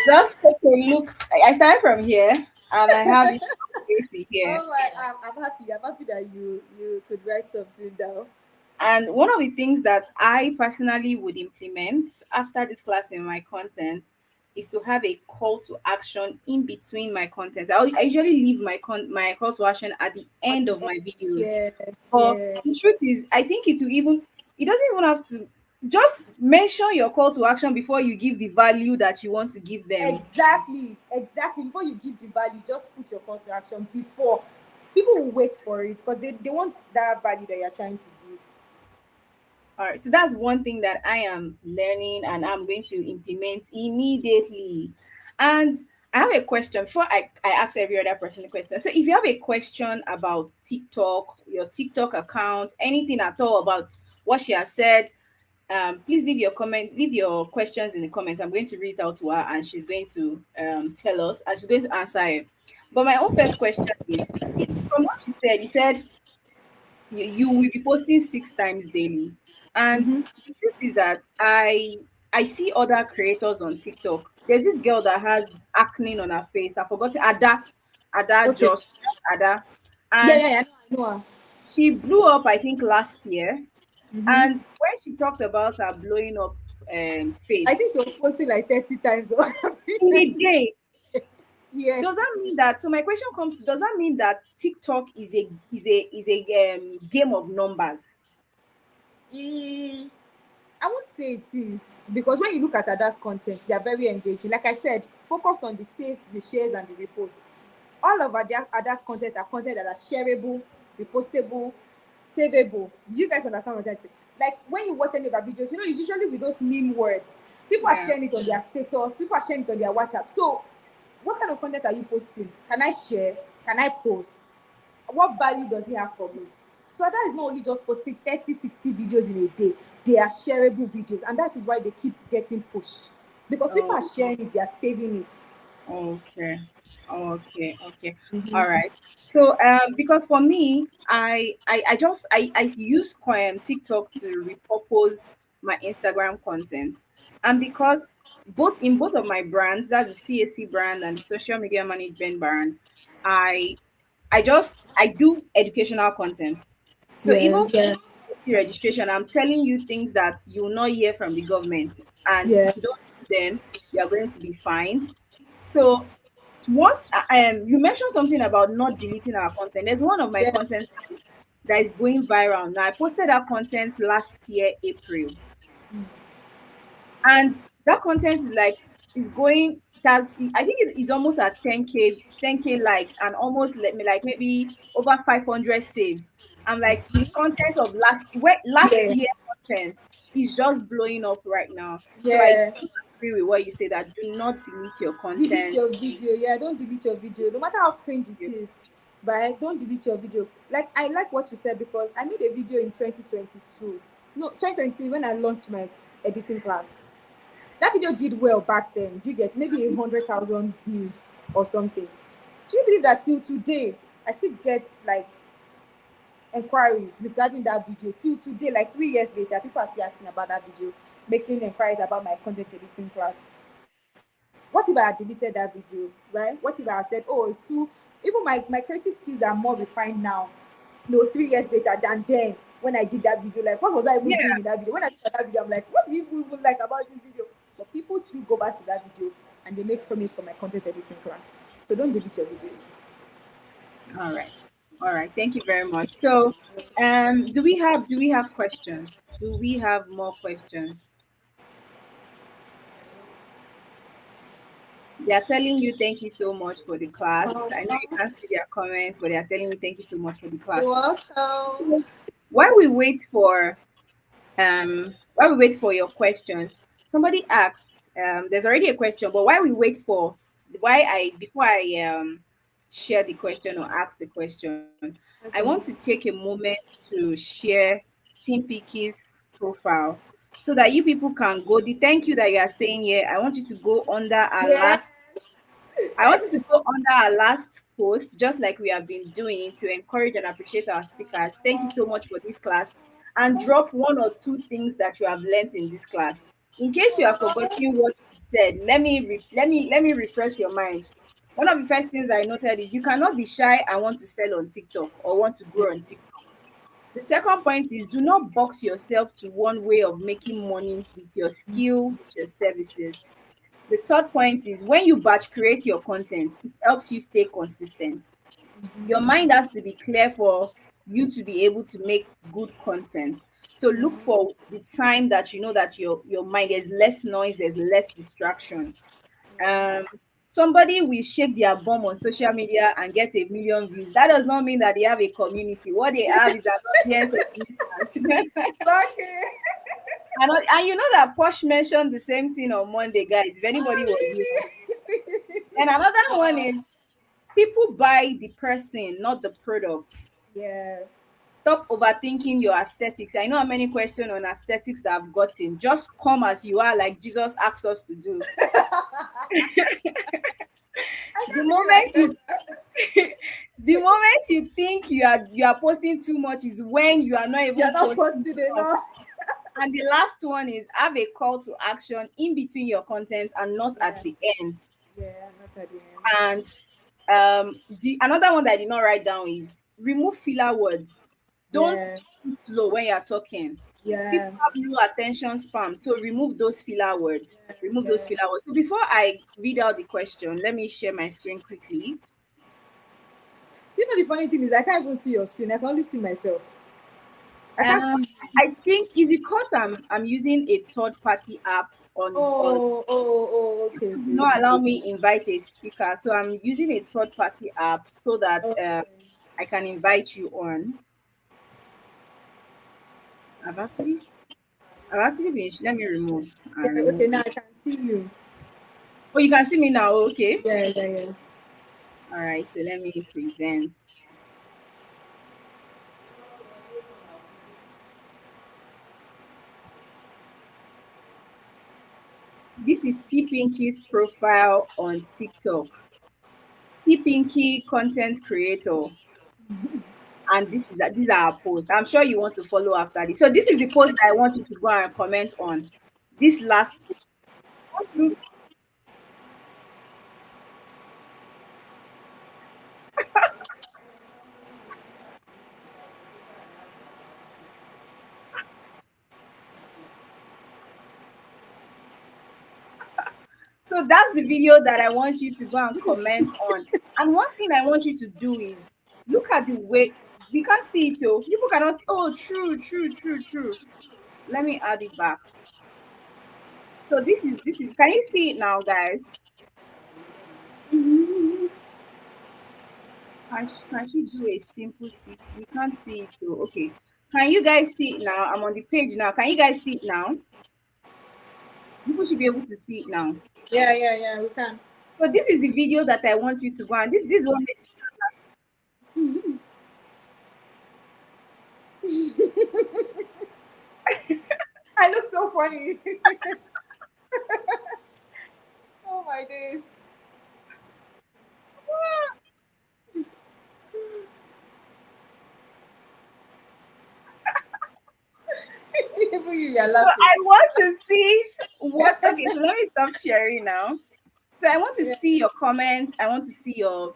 A: Just take a look. I started from here and I have it crazy here.
B: Oh, I'm happy. I'm happy that you could write something down.
A: And one of the things that I personally would implement after this class in my content is to have a call to action in between my content. I usually leave my call to action at the
B: At
A: end
B: the
A: of
B: end.
A: my videos.
B: Yeah,
A: But
B: yeah,
A: the truth is, I think it doesn't even have to just mention your call to action before you give the value that you want to give them.
B: exactly, exactly. Before you give the value, just put your call to action before. People will wait for it because they want that value that you're trying to give.
A: All right, so that's one thing that I am learning and I'm going to implement immediately. And I have a question before I ask every other person a question. So if you have a question about TikTok, your TikTok account, anything at all about what she has said, please leave your questions in the comments. I'm going to read it out to her and she's going to tell us and she's going to answer it. But my own first question is from what you said you will be posting 6 times daily. And
B: Mm-hmm.
A: the truth is that I see other creators on TikTok. There's this girl that has acne on her face. I forgot Ada
B: Okay.
A: just Ada.
B: Yeah,
A: And
B: yeah, yeah. I know.
A: she blew up, I think, last year.
B: Mm-hmm.
A: And when she talked about her blowing up
B: I
A: face
B: think she was posting like 30 times or every
A: in a
B: time.
A: day,
B: Yes.
A: does that mean that? So my question comes: does that mean that TikTok is a game of numbers?
B: Mm, I won't say it is because when you look at Ada's content, they are very engaging. Like I said, focus on the saves, the shares, and the repost. All of Ada's content are content that are shareable, repostable, savable. Do you guys understand what I'm saying? Like when you watch any of our videos, it's usually with those meme words. People are
A: Yeah.
B: sharing it on their status, people are sharing it on their WhatsApp. So, what kind of content are you posting? Can I share? Can I post? What value does it have for me? So that is not only just posting 30, 60 videos in a day, they are shareable videos, and that is why they keep getting pushed because people are
A: Oh.
B: sharing it, they are saving it.
A: Okay. Okay. Okay.
B: Mm-hmm.
A: All right. So because for me, I use TikTok to repurpose my Instagram content. And because both of my brands, that's the CAC brand and the social media management brand, I I do educational content. So even
B: Yeah,
A: with
B: yeah,
A: CAC registration, I'm telling you things that you will not hear from the government. And
B: yeah,
A: if you don't do them, you are going to be fined. So once you mentioned something about not deleting our content. There's one of my
B: yeah.
A: content that is going viral now. I posted that content last year, April, and that content is like is going it has I think it's almost at 10k likes and almost let me like maybe over 500 saves. I'm
B: You
A: like the
B: see?
A: content of last
B: Yeah,
A: year content is just blowing up right now. So I
B: yeah.
A: do agree with what you say that do not delete your
B: Delete
A: content.
B: your video. Yeah, don't delete your video, no matter how cringe it is. But don't delete your video. Like I like what you said because I made a video in 2022. No, 2023 when I launched my editing class. That video did well back then. Do you get maybe 100,000 views or something? Do you believe that till today I still get like inquiries regarding that video till today, like 3 years later. People are still asking about that video, making inquiries about my content editing class. What if I had deleted that video, right? What if I had said, oh, it's too, even my creative skills are more refined now, 3 years later than then when I did that video. Like, what was I even
A: Yeah.
B: doing in that video? When I did that video, I'm like, what do you even like about this video? But people still go back to that video and they make comments for my content editing class. So don't delete your videos.
A: All right. All right. Thank you very much. So, do we have questions? Do we have more questions? They are telling you thank you so much for the class. I know you can't see their comments, but they are telling you thank you so much for the
B: You're
A: class.
B: welcome.
A: So, while we wait for while we wait for your questions, somebody asked, there's already a question, but while we wait for why I before I share the question or ask the question, I want to
B: Okay.
A: take a moment to share Team Picky's profile so that you people can go. The thank you that you are saying here, I want you to go under our
B: Yeah.
A: last I want you to go under our last post, just like we have been doing, to encourage and appreciate our speakers. Thank you so much for this class, and drop one or two things that you have learned in this class. In case you have forgotten what we said, let me refresh your mind. One of the first things I noted is you cannot be shy and want to sell on TikTok or want to grow on TikTok. The second point is do not box yourself to one way of making money with your skill, with your services. The third point is when you batch create your content, it helps you stay consistent. Your mind has to be clear for you to be able to make good content. So look for the time that you know that your mind, there's less noise, there's less distraction. Um Somebody will shape their bomb on social media and get 1 million views. That does not mean that they have a community. What they have is an audience of listeners.
B: Okay.
A: And you know that Posh mentioned the same thing on Monday, guys. If
B: Oh,
A: anybody was here.
B: really?
A: And another one
B: Wow.
A: is people buy the person, not the product.
B: Yeah.
A: Stop overthinking your aesthetics. I know how many questions on aesthetics that I've gotten. Just come as you are, like Jesus asked us to do.
B: I
A: The
B: can't believe I
A: moment
B: said
A: you
B: that.
A: the moment you think you are posting too much is when you are not
B: You're
A: even
B: not
A: posting
B: posting
A: enough.
B: enough.
A: And the last one is have a call to action in between your content and not at
B: Yeah.
A: the end.
B: Yeah, not at the end.
A: And the another one that I did not write down is remove filler words. Don't
B: Yeah.
A: be too slow when you're talking.
B: Yeah.
A: People have low attention span, so remove those filler words. Remove those
B: Yeah.
A: filler words. So before I read out the question, let me share my screen quickly.
B: Do you know the funny thing is I can't even see your screen. I can only see myself. I can't
A: Um,
B: see you.
A: I think it's because I'm using a third party app on
B: Okay,
A: do
B: okay.
A: not allow me invite a speaker. So I'm using a third party app so that
B: Okay.
A: I can invite you on. I've actually I've actually been. Let me remove
B: Yeah,
A: and
B: okay,
A: remove
B: now
A: it.
B: I can see you.
A: Oh, you can see me now. Okay.
B: Yeah, yeah, yeah.
A: All right. So let me present. This is T Pinky's profile on TikTok. T Pinky content creator, and these are our posts. I'm sure you want to follow after this. So this is the post that I want you to go and comment on. This last post. So that's the video that I want you to go and comment on. And one thing I want you to do is look at the way we can't see it. Oh, people cannot see. Oh, true, true, true, true. Let me add it back. So this is. Can you see it now, guys? Can she do a simple sit? We can't see it though. Okay. Can you guys see it now? I'm on the page now. Can you guys see it now? People should be able to see it now.
B: Yeah, yeah, yeah, we can.
A: So this is the video that I want you to go and this one.
B: I look so funny. Oh my days. Even you're
A: So
B: laughing.
A: I want to see what. Okay, so let me stop sharing now. So I want to
B: Yeah.
A: see your comment. I want to see your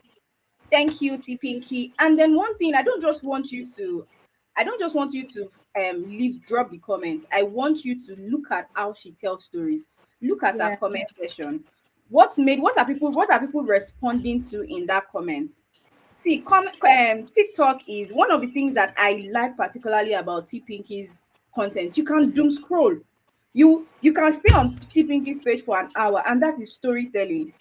A: thank you, T Pinky. And then one thing, I don't just want you to leave drop the comments. I want you to look at how she tells stories. Look at her
B: Yeah.
A: comment section. What are people responding to in that comment? See, TikTok is one of the things that I like particularly about T Pinky's content. You can doom scroll. You can stay on T Pinky's page for an hour, and that is storytelling,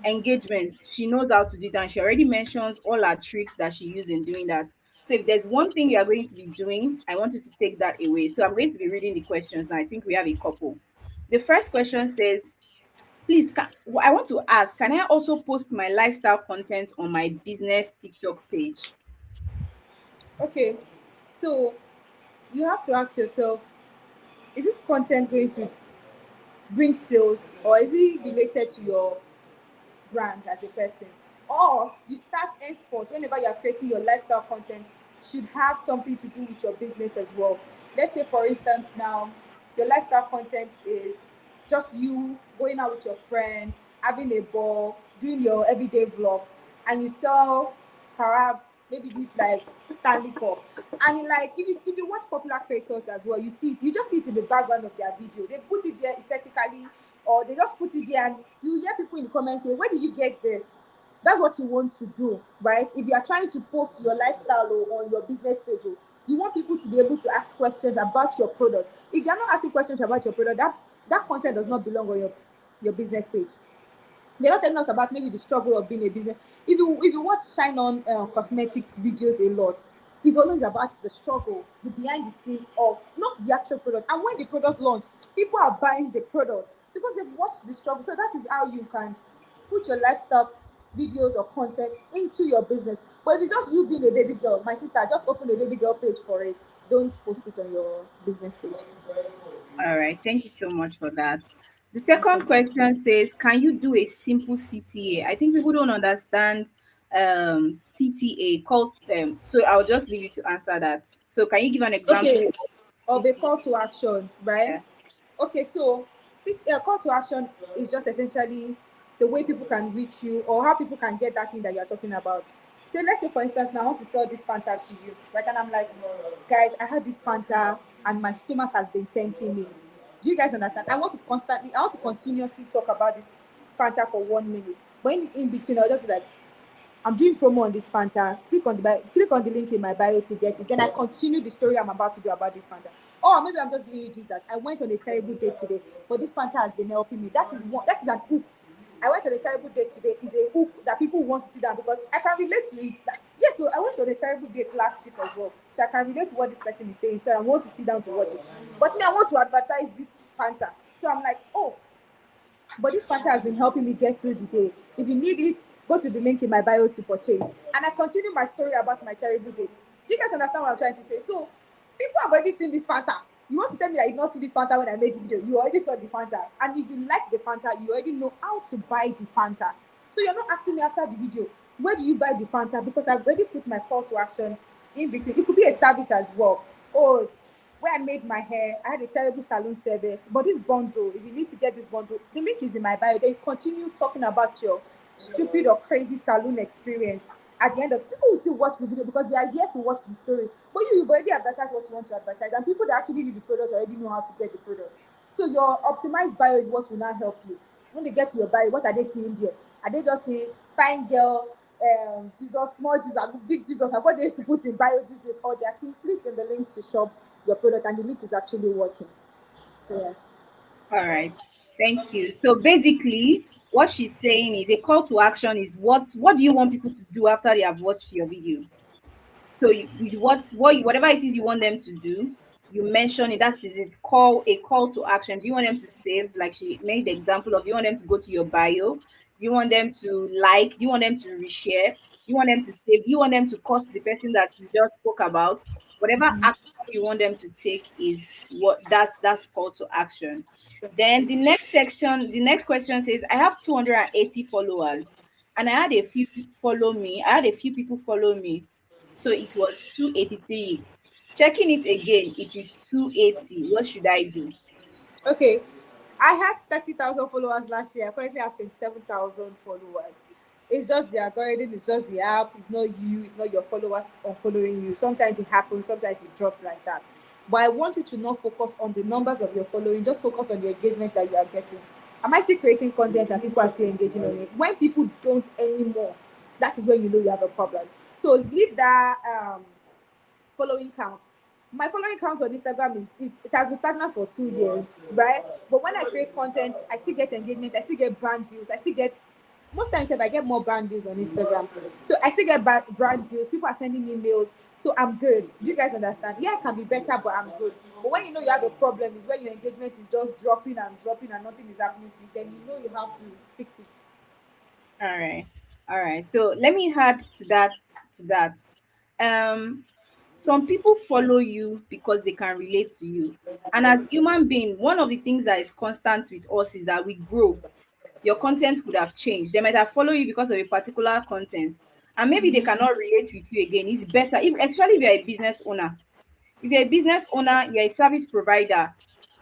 A: engagement. She knows how to do that. And she already mentions all her tricks that she used in doing that. So if there's one thing you are going to be doing, I want you to take that away. So I'm going to be reading the questions, and I think we have a couple. The first question says, please, I want to ask, can I also post my lifestyle content on my business TikTok page?
B: Okay. So you have to ask yourself, is this content going to bring sales, or is it related to your brand as a person? Or you start henceforth, whenever you're creating your lifestyle content, should have something to do with your business as well. Let's say, for instance, now your lifestyle content is just you going out with your friend, having a ball, doing your everyday vlog, and you sell perhaps maybe this like Stanley Cup. And like if you watch popular creators as well, you see it, you just see it in the background of their video. They put it there aesthetically, or they just put it there, and you hear people in the comments say, where did you get this? That's what you want to do, right? If you are trying to post your lifestyle on your business page, you want people to be able to ask questions about your product. If they're not asking questions about your product, that content does not belong on your business page. They're not telling us about maybe the struggle of being a business. If you watch Shine On cosmetic videos a lot, it's always about the struggle, the behind the scene of not the actual product. And when the product launch, people are buying the product because they've watched the struggle. So that is how you can put your lifestyle videos or content into your business. But if it's just you being a baby girl, my sister, just open a baby girl page for it. Don't post it on your business page.
A: All right, thank you so much for that. The
B: Okay.
A: second question says, can you do a simple CTA? I think people don't understand CTA called so I'll just leave you to answer that. So can you give an example
B: Okay.
A: of
B: Of a
A: CTA?
B: call to action, right?
A: Yeah.
B: Okay, so a call to action is just essentially the way people can reach you, or how people can get that thing that you're talking about. So let's say, for instance, now I want to sell this Fanta to you, right? And I'm like, guys, I had this Fanta and my stomach has been thanking me. Do you guys understand? I want to continuously talk about this Fanta for 1 minute. But in between, I'll just be like, I'm doing promo on this Fanta. Click on the link in my bio to get it. Then I continue the story I'm about to do about this Fanta. Or maybe I'm just giving you just that I went on a terrible date today, but this Fanta has been helping me. That is an hook. I went on a terrible date today is a hook that people want to sit down because I can relate to it. Yes, so I went on a terrible date last week as well. So I can relate to what this person is saying. So I want to sit down to watch it. But me, I want to advertise this Fanta. So I'm like, oh, but this Fanta has been helping me get through the day. If you need it, go to the link in my bio to purchase. And I continue my story about my terrible date. Do you guys understand what I'm trying to say? So people have already seen this Fanta. You want to tell me that you did not see this Fanta when I made the video? You already saw the Fanta. And if you like the Fanta, you already know how to buy the Fanta. So you're not asking me after the video, where do you buy the Fanta? Because I've already put my call to action in between. It could be a service as well. Oh, where I made my hair, I had a terrible salon service. But this bundle, if you need to get this bundle, the link is in my bio. Then continue talking about your stupid or crazy salon experience. At the end of, people will still watch the video because they are here to watch the story. But you've already advertised what you want to advertise, and people that actually need the product already know how to get the product. So your optimized bio is what will now help you. When they get to your bio, what are they seeing there? Are they just saying fine girl, Jesus, small Jesus, big Jesus, and what they used to put in bio these days? Or they are saying click in the link to shop your product, and the link is actually working. So yeah.
A: All right. Thank you. So basically, what she's saying is a call to action is what do you want people to do after they have watched your video? So is whatever it is you want them to do, you mention it. That is it. Call to action. Do you want them to save? Like she made the example of, do you want them to go to your bio? Do you want them to like? Do you want them to reshare? Do you want them to save? Do you want them to cost the person that you just spoke about? Whatever action you want them to take is what that's call to action. Then the next question says, I have 280 followers and I had a few people follow me. So it was 283. Checking it again, it is 280. What should I do?
B: Okay, I had 30,000 followers last year. I currently have 27,000 followers. It's just the algorithm, it's just the app, it's not you, it's not your followers unfollowing you. Sometimes it happens, sometimes it drops like that. But I want you to not focus on the numbers of your following, just focus on the engagement that you are getting. Am I still creating content and people are still engaging on it? When people don't anymore, that is when you know you have a problem. So leave that following count. My following count on Instagram is it has been stagnant for 2 years, right? But when I create content, I still get engagement, I still get brand deals, I still get most times if I get more brand deals on Instagram. So I still get brand deals, people are sending me mails, so I'm good. Do you guys understand? Yeah, I can be better, but I'm good. But when you know you have a problem is when your engagement is just dropping and nothing is happening to you, then you know you have to fix it.
A: All right. All right. So let me add to that. Um some people follow you because they can relate to you. And as human being, one of the things that is constant with us is that we grow. Your content could have changed. They might have followed you because of a particular content, and maybe they cannot relate with you again. It's better, if, especially if you're a business owner. If you're a business owner, you're a service provider,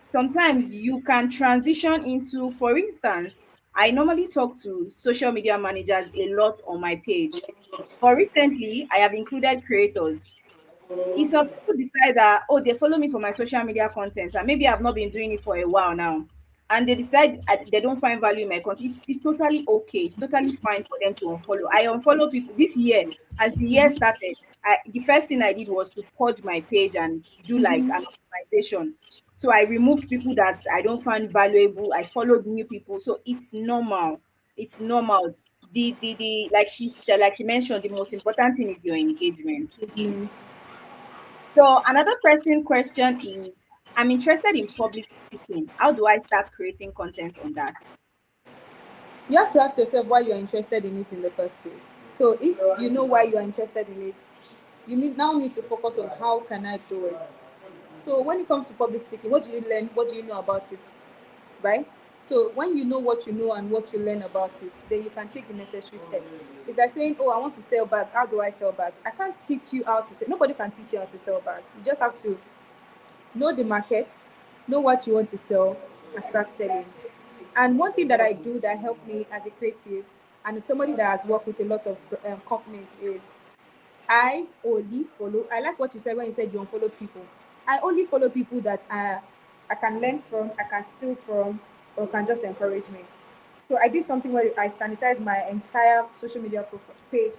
A: sometimes you can transition into, for instance, I normally talk to social media managers a lot on my page. But recently, I have included creators. If some people decide that, oh, they follow me for my social media content and maybe I've not been doing it for a while now, and they decide they don't find value in my content, it's totally okay. It's totally fine for them to unfollow. I unfollow people this year. As the year started, the first thing I did was to purge my page and do like an optimization. So I removed people that I don't find valuable. I followed new people. So it's normal. It's normal. The like she mentioned, the most important thing is your engagement.
B: Engagement.
A: So another person question is, I'm interested in public speaking. How do I start creating content on that?
B: You have to ask yourself why you're interested in it in the first place. So if you know why you are interested in it, you now need to focus on how can I do it. So when it comes to public speaking, what do you learn? What do you know about it? Right? So when you know what you know and what you learn about it, then you can take the necessary step. It's like saying, oh, I want to sell bag. How do I sell bag? I can't teach you how to sell. Nobody can teach you how to sell bag. You just have to know the market, know what you want to sell, and start selling. And one thing that I do that helped me as a creative and somebody that has worked with a lot of companies is I only follow. I like what you said when you said you unfollow people. I only follow people that I can learn from, I can steal from, or can just encourage me. So I did something where I sanitized my entire social media profile page.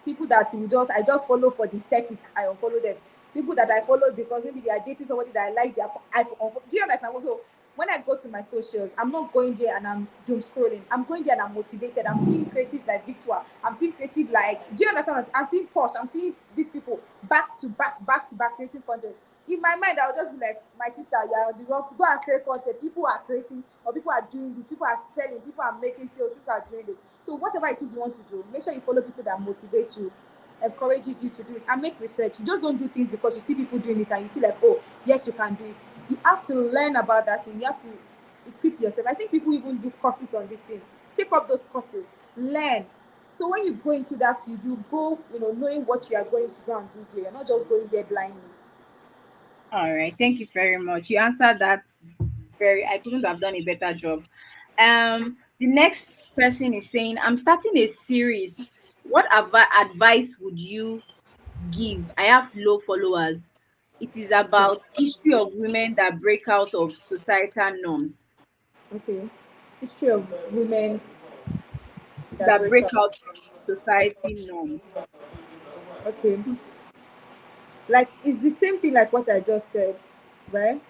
B: People that you just I just follow for the aesthetics, I unfollow them. People that I followed because maybe they are dating somebody that I like, do you understand? So when I go to my socials, I'm not going there and I'm doom scrolling. I'm going there and I'm motivated. I'm seeing creatives like Victor. I'm seeing creative like, do you understand? I'm seeing Posh. I'm seeing these people back to back creating content. In my mind, I'll just be like, my sister, you are on the wrong. Go and create content. People are creating, or people are doing this. People are selling. People are making sales. People are doing this. So whatever it is you want to do, make sure you follow people that motivate you, encourages you to do it, and make research. You just don't do things because you see people doing it and you feel like, oh, yes, you can do it. You have to learn about that thing. You have to equip yourself. I think people even do courses on these things. Take up those courses, learn. So when you go into that field, you go, knowing what you are going to go and do there. You're not just going there blindly.
A: All right, thank you very much. You answered that very, I couldn't have done a better job. The next person is saying, I'm starting a series. What advice would you give? I have low followers. It is
B: Okay.
A: about history of women that break out of societal norms,
B: Okay. History of women that
A: that
B: break
A: break
B: up.
A: out from society norms.
B: Okay. Like it's the same thing like what I just said, right?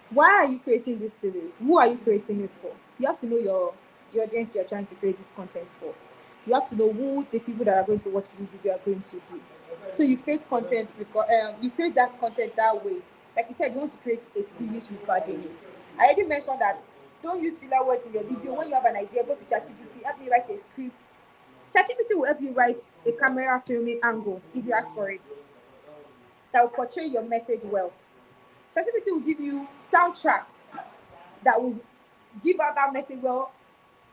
B: Why are you creating this series? Who are you creating it for? You have to know the audience you're trying to create this content for. You have to know who the people that are going to watch this video are going to be. So you create content because you create that content that way. Like you said, you want to create a series regarding it. I already mentioned that don't use filler words in your video. When you have an idea, go to ChatGPT, help me write a script. ChatGPT will help you write a camera filming angle if you ask for it that will portray your message well. ChatGPT will give you soundtracks that will give out that message well,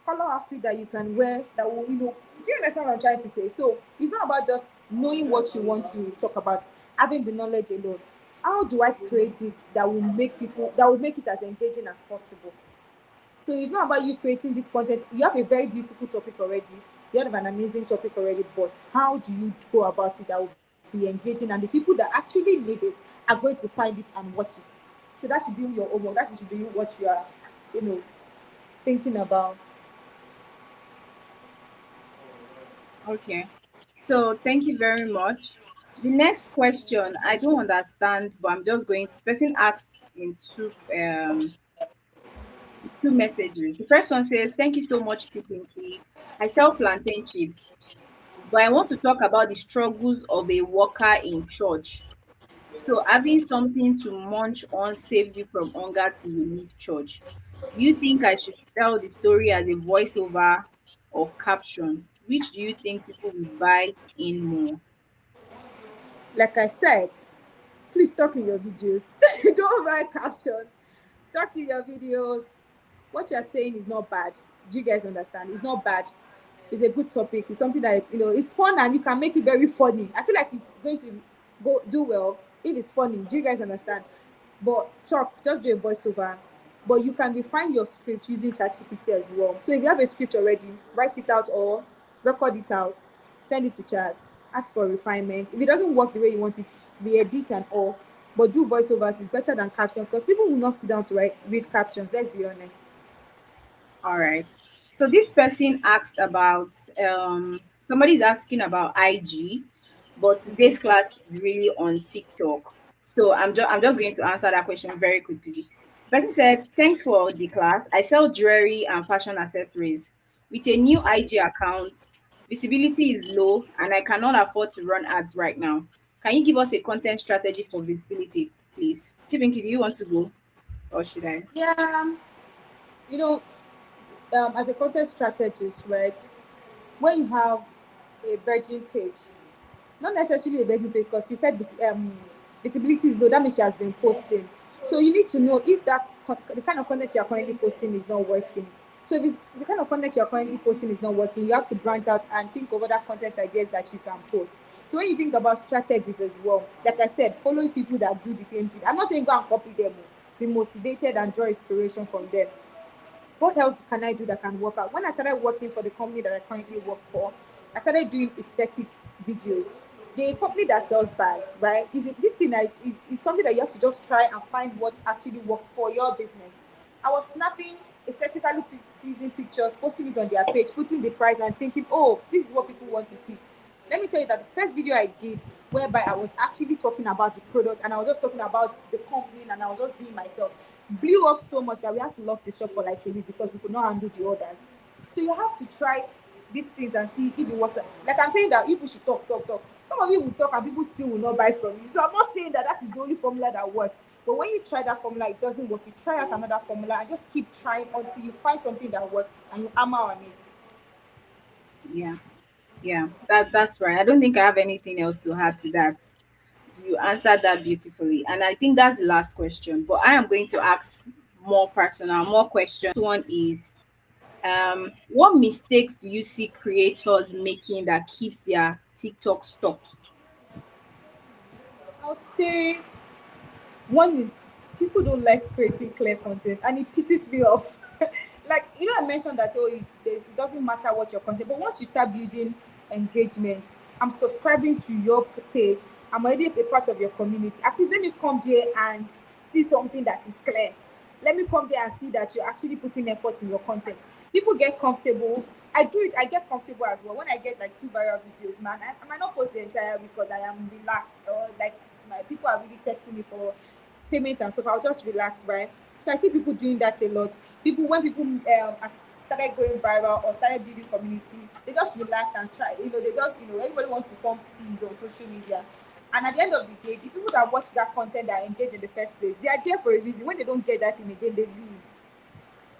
B: color outfit that you can wear that will, do you understand what I'm trying to say? So it's not about just knowing what you want to talk about. having the knowledge alone. How do I create this that will make people, that will make it as engaging as possible? So it's not about you creating this content. You have a very beautiful topic already. You have an amazing topic already, but how do you go about it that will be engaging, and the people that actually need it are going to find it and watch it. So that should be your homework. That should be what you are, you know, thinking about.
A: Okay. So thank you very much. The next question, I don't understand, but I'm just going to person asked in two messages. The first one says, "Thank you so much, Pinky. I sell plantain chips, but I want to talk about the struggles of a worker in church. So having something to munch on saves you from hunger till you leave church. Do you think I should tell the story as a voiceover or caption? Which do you think people will buy in more?"
B: Like I said, please talk in your videos. Don't write captions. Talk in your videos. What you are saying is not bad. Do you guys understand? It's not bad. It's a good topic. It's something that, it's fun, and you can make it very funny. I feel like it's going to go do well if it's funny. Do you guys understand? But talk, just do a voiceover. But you can refine your script using ChatGPT as well. So if you have a script already, write it out or record it out, send it to chat, ask for refinement. If it doesn't work the way you want it, re-edit and all. But do voiceovers is better than captions, because people will not sit down to read captions. Let's be honest.
A: All right. So this person asked about somebody's asking about IG, but
B: Okay.
A: today's class is really on TikTok. So I'm just going to answer that question very quickly. The person said, "Thanks for the class. I sell jewelry and fashion accessories. With a new IG account, visibility is low and I cannot afford to run ads right now. Can you give us a content strategy for visibility, please?" Tibinki, do you want to go or should I?
B: Yeah, you know, as a content strategist, right? When you have a virgin page, not necessarily a virgin page, because she said visibility is low. That means she has been posting. So you need to know if the kind of content you are currently posting is not working. So if it's, the kind of content you are currently posting is not working, you have to branch out and think of other content ideas that you can post. So when you think about strategies as well, like I said, following people that do the same thing. I'm not saying go and copy them. Be motivated and draw inspiration from them. What else can I do that can work out? When I started working for the company that I currently work for, I started doing aesthetic videos. The company that sells bag, right? This thing is something that you have to just try and find what actually work for your business. I was snapping aesthetically pleasing pictures, posting it on their page, putting the price and thinking, oh, this is what people want to see. Let me tell you that the first video I did, whereby I was actually talking about the product and I was just talking about the company and I was just being myself, blew up so much that we had to lock the shop for like a week because we could not handle the orders. So you have to try these things and see if it works. Like I'm saying that people should talk. Some of you will talk and people still will not buy from you. So I'm not saying that that is the only formula that works. But when you try that formula, it doesn't work. You try out another formula and just keep trying until you find something that works and you hammer on it.
A: Yeah. Yeah, that's right. I don't think I have anything else to add to that. You answered that beautifully. And I think that's the last question. But I am going to ask more personal, more questions. This one is what mistakes do you see creators making that keeps their TikTok stuck?
B: I'll say one is people don't like creating clear content and it pisses me off. Like, I mentioned that, oh, it doesn't matter what your content, but once you start building engagement, I'm subscribing to your page, I'm already a part of your community. At least let me come there and see something that is clear. Let me come there and see that you're actually putting effort in your content. People get comfortable. I do it, I get comfortable as well. When I get like two viral videos, man, I might not post the entire because I am relaxed, or like my people are really texting me for payment and stuff. I'll just relax, right? So I see people doing that a lot. People, when people started going viral or started building community, they just relax and try. They just, everybody wants to form steez on social media. And at the end of the day, the people that watch that content that engage in the first place, they are there for a reason. When they don't get that thing again, they leave.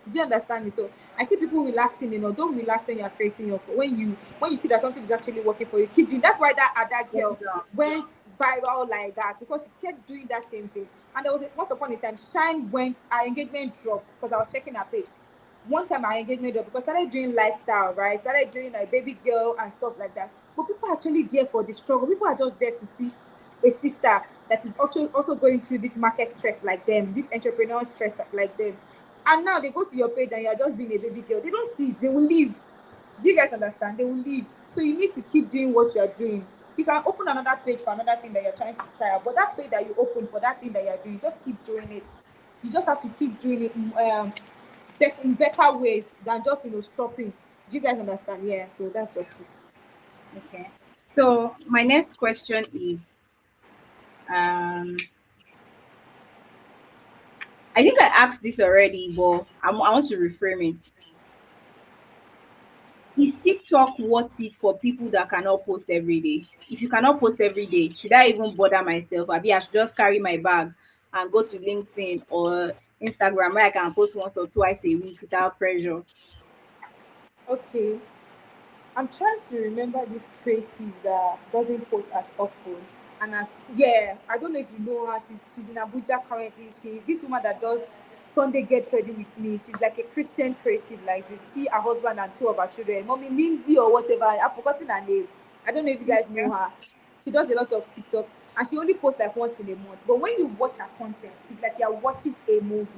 B: Do you understand me? So I see people relaxing. Don't relax when you are creating your, when you see that something is actually working for you. Keep doing. That's why that other girl went viral like that, because she kept doing that same thing. And there was once upon a time, Shine went, our engagement dropped because I was checking her page. One time our engagement dropped because I started doing lifestyle, right? Started doing like baby girl and stuff like that. But people are actually there for the struggle. People are just there to see a sister that is also going through this market stress like them, this entrepreneur stress like them, and now they go to your page and you're just being a baby girl. They don't see it, they will leave. Do you guys understand? They will leave. So you need to keep doing what you're doing. You can open another page for another thing that you're trying to try out, but that page that you open for that thing that you're doing, just keep doing it. You just have to keep doing it in better ways than just stopping. Do you guys understand? Yeah. So that's just it.
A: Okay. So my next question is, um, I think I asked this already, but I want to reframe it. Is TikTok worth it for people that cannot post every day? If you cannot post every day, should I even bother myself? Maybe I should just carry my bag and go to LinkedIn or Instagram where I can post once or twice a week without pressure.
B: Okay. I'm trying to remember this creative that doesn't post as often. And yeah, I don't know if you know her. She's in Abuja currently. This woman that does Sunday Get Ready with Me. She's like a Christian creative like this. She, her husband, and two of her children. Mommy Mimsy or whatever. I've forgotten her name. I don't know if you guys know her. She does a lot of TikTok and she only posts like once in a month. But when you watch her content, it's like you're watching a movie.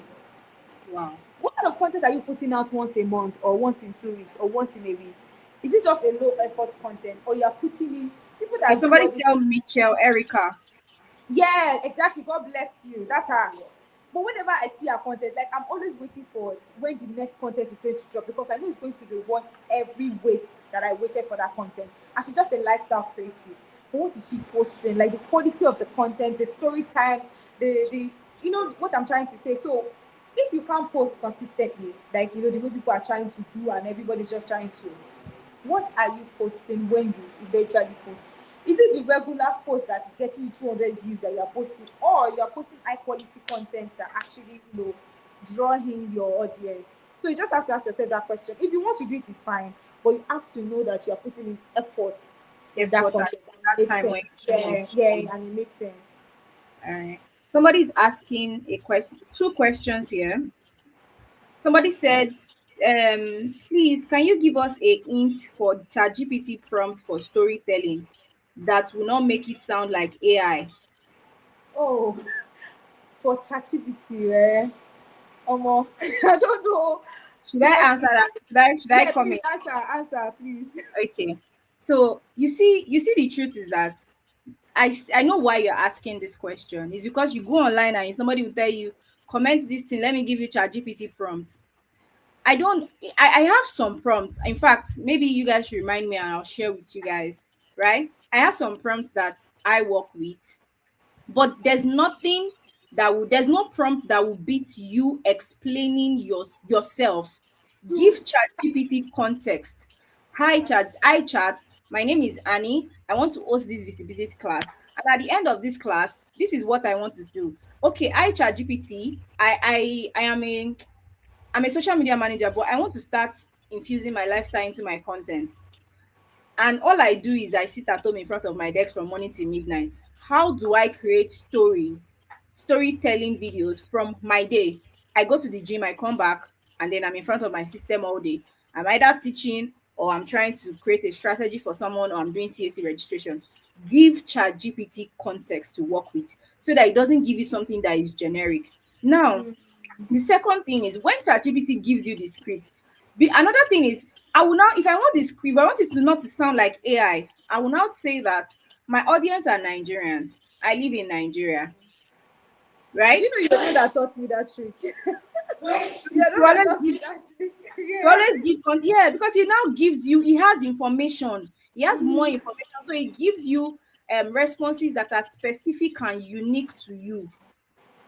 A: Wow.
B: What kind of content are you putting out once a month or once in 2 weeks or once in a week? Is it just a low effort content or you're putting in people
A: Can
B: that do
A: somebody
B: all this?
A: tell Michelle Erica?
B: Yeah, exactly. God bless you. That's her. But whenever I see her content, like I'm always waiting for when the next content is going to drop because I know it's going to be worth every wait that I waited for that content. And she's just a lifestyle creative. But what is she posting? Like the quality of the content, the story time, the you know what I'm trying to say. So if you can't post consistently, like the way people are trying to do and everybody's just trying to, what are you posting when you eventually post? Is it the regular post that is getting you 200 views that you are posting, or you are posting high quality content that actually draw in your audience? So you just have to ask yourself that question. If you want to do it, it's fine, but you have to know that you are putting in effort in that
A: Effort at
B: content, and it
A: that
B: makes
A: time when
B: sense.
A: you need
B: Yeah, yeah, and it makes sense.
A: it. All right. Somebody's asking a question, two questions here. Somebody said, please, can you give us a hint for ChatGPT prompts for storytelling that will not make it sound like AI?
B: Oh, for ChatGPT, I don't know
A: Should
B: because
A: I answer that? Should I
B: yeah,
A: come
B: please
A: in?
B: answer, please.
A: Okay. So you see, the truth is that I know why you're asking this question. It's because you go online and somebody will tell you, comment this thing, let me give you ChatGPT prompt. I don't I have some prompts. In fact, maybe you guys should remind me and I'll share with you guys, right? I have some prompts that I work with, but there's no prompt that will beat you explaining yourself.
B: To
A: Give ChatGPT context. Hi chat, my name is Annie. I want to host this visibility class. And at the end of this class, this is what I want to do. Okay, hi ChatGPT. I'm a social media manager, but I want to start infusing my lifestyle into my content. And all I do is I sit at home in front of my desk from morning till midnight. How do I create storytelling videos from my day? I go to the gym, I come back, and then I'm in front of my system all day. I'm either teaching or I'm trying to create a strategy for someone or I'm doing CAC registration. Give ChatGPT context to work with so that it doesn't give you something that is generic. Now, the second thing is when ChatGPT gives you the script. Another thing is I will now, if I want the script, I want it to not to sound like AI. I will now say that my audience are Nigerians. I live in Nigeria,
B: do you
A: right?
B: know you're the one that taught me that trick?
A: To,
B: You're the
A: to
B: one that
A: always
B: taught
A: give
B: me that trick.
A: to
B: Yeah.
A: always give yeah, because it now gives you, it has information, it has more information, so it gives you responses that are specific and unique to you.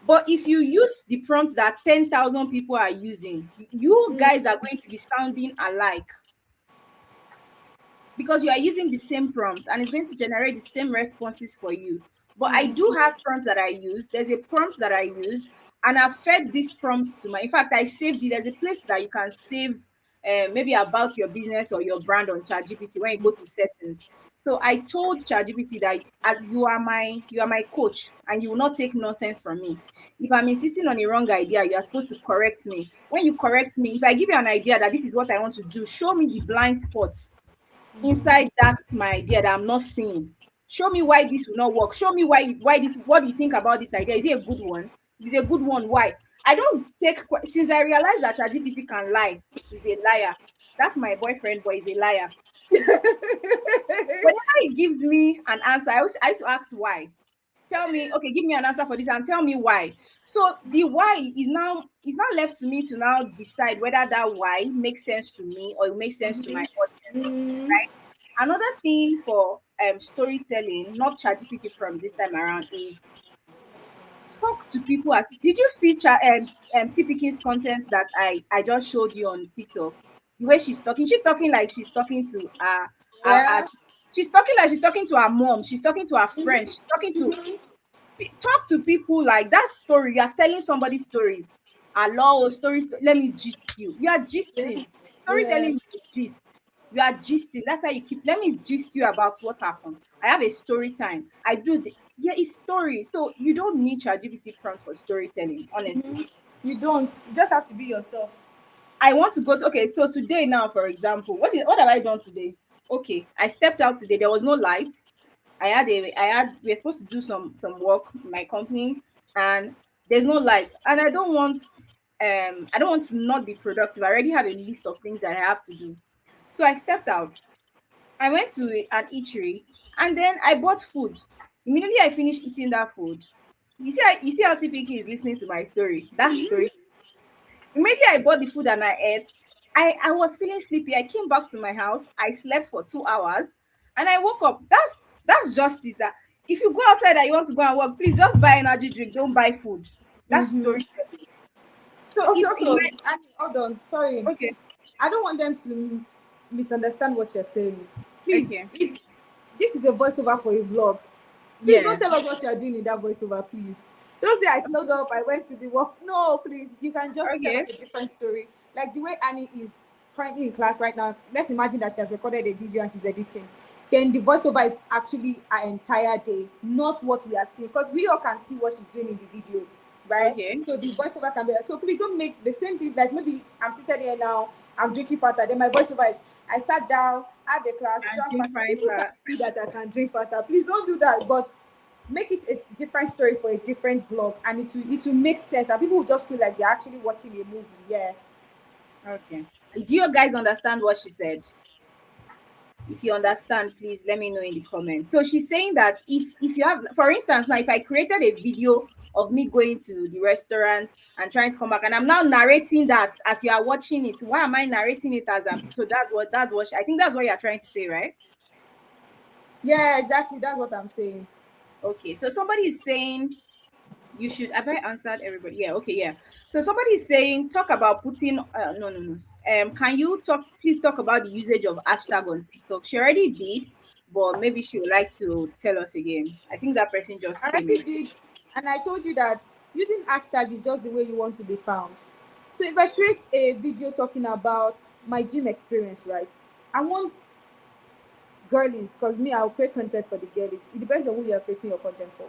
A: But if you use the prompts that 10,000 people are using, you guys are going to be sounding alike because you are using the same prompt and it's going to generate the same responses for you. But I do have prompts that I use. There's a prompt that I use, and I've fed this prompt to my. In fact, I saved it. There's a place that you can save, maybe about your business or your brand on ChatGPT when you go to settings. So I told ChatGPT that you are my coach, and you will not take nonsense from me. If I'm insisting on a wrong idea, you are supposed to correct me. When you correct me, if I give you an idea that this is what I want to do, show me the blind spots inside that's my idea that I'm not seeing. show me why this will not work. Show me why this. What do you think about this idea? Is it a good one? If it's a good one, why? I don't take since I realized that ChatGPT can lie. He's a liar. That's my boyfriend, but he's a liar. Whenever he gives me an answer, I used to ask why. Tell me, okay, give me an answer for this and tell me why. So the why is now left to me to now decide whether that why makes sense to me or it makes sense to my audience.
B: Mm-hmm.
A: Right. Another thing for storytelling, not ChatGPT prompt this time around, is talk to people. As did you see TPK's content that I just showed you on TikTok? The way she's talking like she's talking to
B: Yeah.
A: she's talking like she's talking to her mom, she's talking to her friends, she's talking to talk to people like that. Story you are telling somebody's story. Hello, let me gist you. You are
B: Yeah.
A: gisting.
B: Yeah.
A: Storytelling is a gist. You are gisting. That's how you keep. Let me gist you about what happened. I have a story time. Yeah, it's story. So you don't need ChatGPT prompts for storytelling, honestly.
B: You don't. You just have to be yourself.
A: I want to go to okay, so today now, for example, what have I done today? Okay, I stepped out today. There was no light. We were supposed to do some work in my company, and there's no light. And I don't want to not be productive. I already have a list of things that I have to do. So I stepped out. I went to an eatery and then I bought food. Immediately I finished eating that food. You see how TPK is listening to my story. That story. Immediately I bought the food and I ate. I was feeling sleepy. I came back to my house. I slept for 2 hours and I woke up. That's just it. That if you go outside and you want to go and work, please just buy energy drink. Don't buy food. That's
B: Mm-hmm.
A: storytelling. So
B: Okay,
A: if
B: also, and hold on. Sorry.
A: okay,
B: I don't want them to misunderstand what you're saying. Please,
A: okay,
B: if this is a voiceover for a vlog, please don't
A: yeah,
B: tell us what you are doing in that voiceover, please. Don't say I snowed up, I went to the work. No, please. You can just tell
A: okay,
B: us a different story. Like the way Annie is currently in class right now. Let's imagine that she has recorded a video and she's editing. Then the voiceover is actually her entire day, not what we are seeing. Because we all can see what she's doing in the video, right?
A: okay.
B: So the voiceover can be like, so please don't make the same thing. Like maybe I'm seated here now, I'm drinking Fanta. Then my voiceover is I sat down, had the class,
A: And
B: drank
A: drink
B: Fanta.
A: fine
B: People can
A: fat.
B: see that I can drink Fanta. Please don't do that. But make it a different story for a different vlog, and it will make sense, and people will just feel like they're actually watching a movie. Yeah.
A: Okay. Do you guys understand what she said? If you understand, please let me know in the comments. So she's saying that if you have, for instance, now if I created a video of me going to the restaurant and trying to come back, and I'm now narrating that as you are watching it, why am I narrating it as I'm? So I think that's what you're trying to say, right?
B: Yeah, exactly. That's what I'm saying.
A: Okay. So somebody is saying you should have I answered everybody? Yeah, okay, yeah. So somebody is saying talk about putting no no no. Can you please talk about the usage of hashtag on TikTok? She already did, but maybe she would like to tell us again. I think that person just
B: I
A: came in.
B: already did, and I told you that using hashtag is just the way you want to be found. So if I create a video talking about my gym experience, right, I want girlies, because me, I'll create content for the girlies. It depends on who you are creating your content for.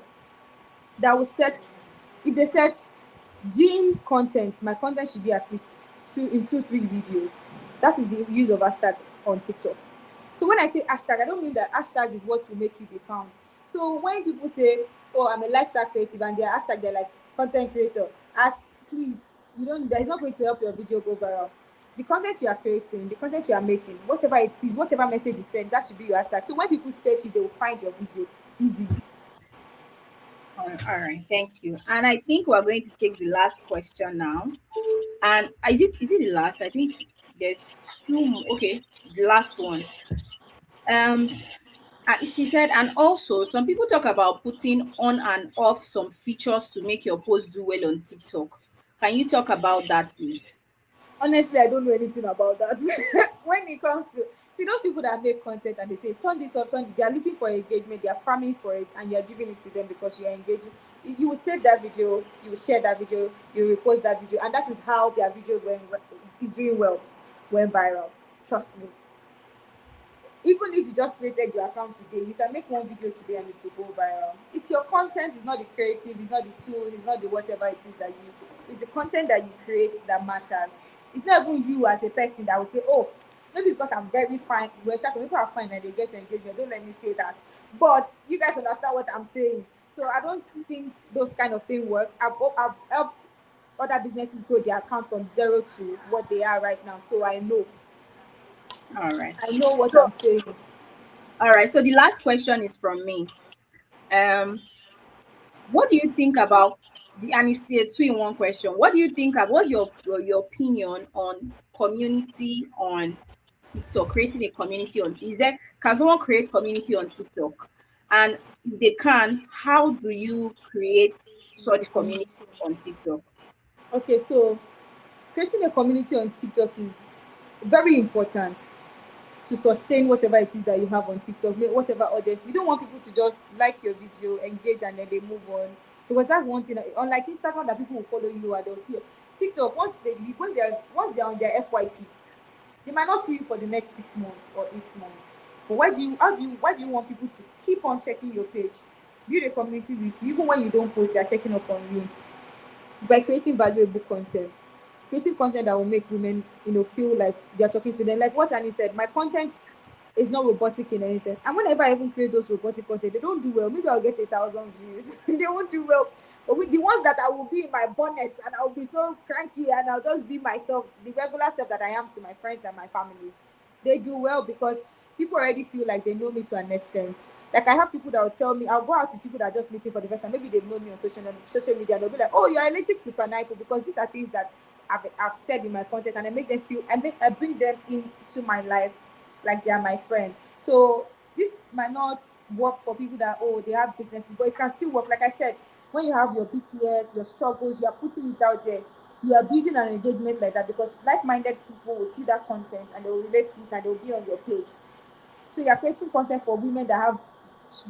B: That will search, if they search gym content, my content should be at least three videos. That is the use of hashtag on TikTok. So when I say hashtag, I don't mean that hashtag is what will make you be found. So when people say, "Oh, I'm a lifestyle creative," and their hashtag, they're like content creator, ask, please, you don't. That is not going to help your video go viral. The content you are creating, the content you are making, whatever it is, whatever message is sent, that should be your hashtag. So when people search it, they will find your video easily.
A: All right, thank you. And I think we're going to take the last question now. And is it the last? I think there's two. Okay, the last one. Um, she said, and also some people talk about putting on and off some features to make your post do well on TikTok. Can you talk about that, please?
B: Honestly, I don't know anything about that. When it comes to see those people that make content and they say turn this off, they are looking for engagement, they are farming for it, and you are giving it to them because you are engaging. You will save that video, you will share that video, you will repost that video, and that is how their video is doing well, went viral. Trust me. Even if you just created your account today, you can make one video today and it will go viral. It's your content, it's not the creative, it's not the tools, it's not the whatever it is that you use. It's the content that you create that matters. It's not even you as a person that will say, oh, Maybe it's because I'm very fine. Well, sure, some people are fine and they get engagement. Don't let me say that. But you guys understand what I'm saying. So I don't think those kind of thing works. I've helped other businesses grow their account from zero to what they are right now. So
A: All right.
B: I know what
A: So
B: I'm saying.
A: all right. So the last question is from me. Um, what do you think about the and it's a two-in-one question? What do you think of what's your opinion on community on TikTok, creating a community on is there can someone create community on TikTok? And if they can, how do you create
B: The
A: such community
B: community.
A: on TikTok?
B: Okay, so creating a community on TikTok is very important to sustain whatever it is that you have on TikTok, whatever audience. You don't want people to just like your video, engage, and then they move on. Because that's one thing. Unlike Instagram, that people will follow you and they'll see you. TikTok, once they leave, once they're on their FYP, they might not see you for the next 6 months or 8 months. But why do you want people to keep on checking your page, build a community with you, even when you don't post, they're checking up on you? It's by creating valuable content, creating content that will make women, feel like they're talking to them. Like what Annie said, my content is not robotic in any sense. And whenever I even create those robotic content, they don't do well. Maybe I'll get 1,000 views. They won't do well. But with the ones that I will be in my bonnet and I'll be so cranky and I'll just be myself, the regular self that I am to my friends and my family, they do well because people already feel like they know me to an extent. Like I have people that will tell me, I'll go out with people that are just meeting for the first time. Maybe they've known me on social media. And they'll be like, "Oh, you're allergic to pineapple," because these are things that I've said in my content, and I make them feel. I bring them into my life like they are my friend. So this might not work for people that, oh, they have businesses, but it can still work. Like I said, when you have your BTS, your struggles, you are putting it out there. You are building an engagement like that because like-minded people will see that content and they will relate to it and they will be on your page. So you are creating content for women that have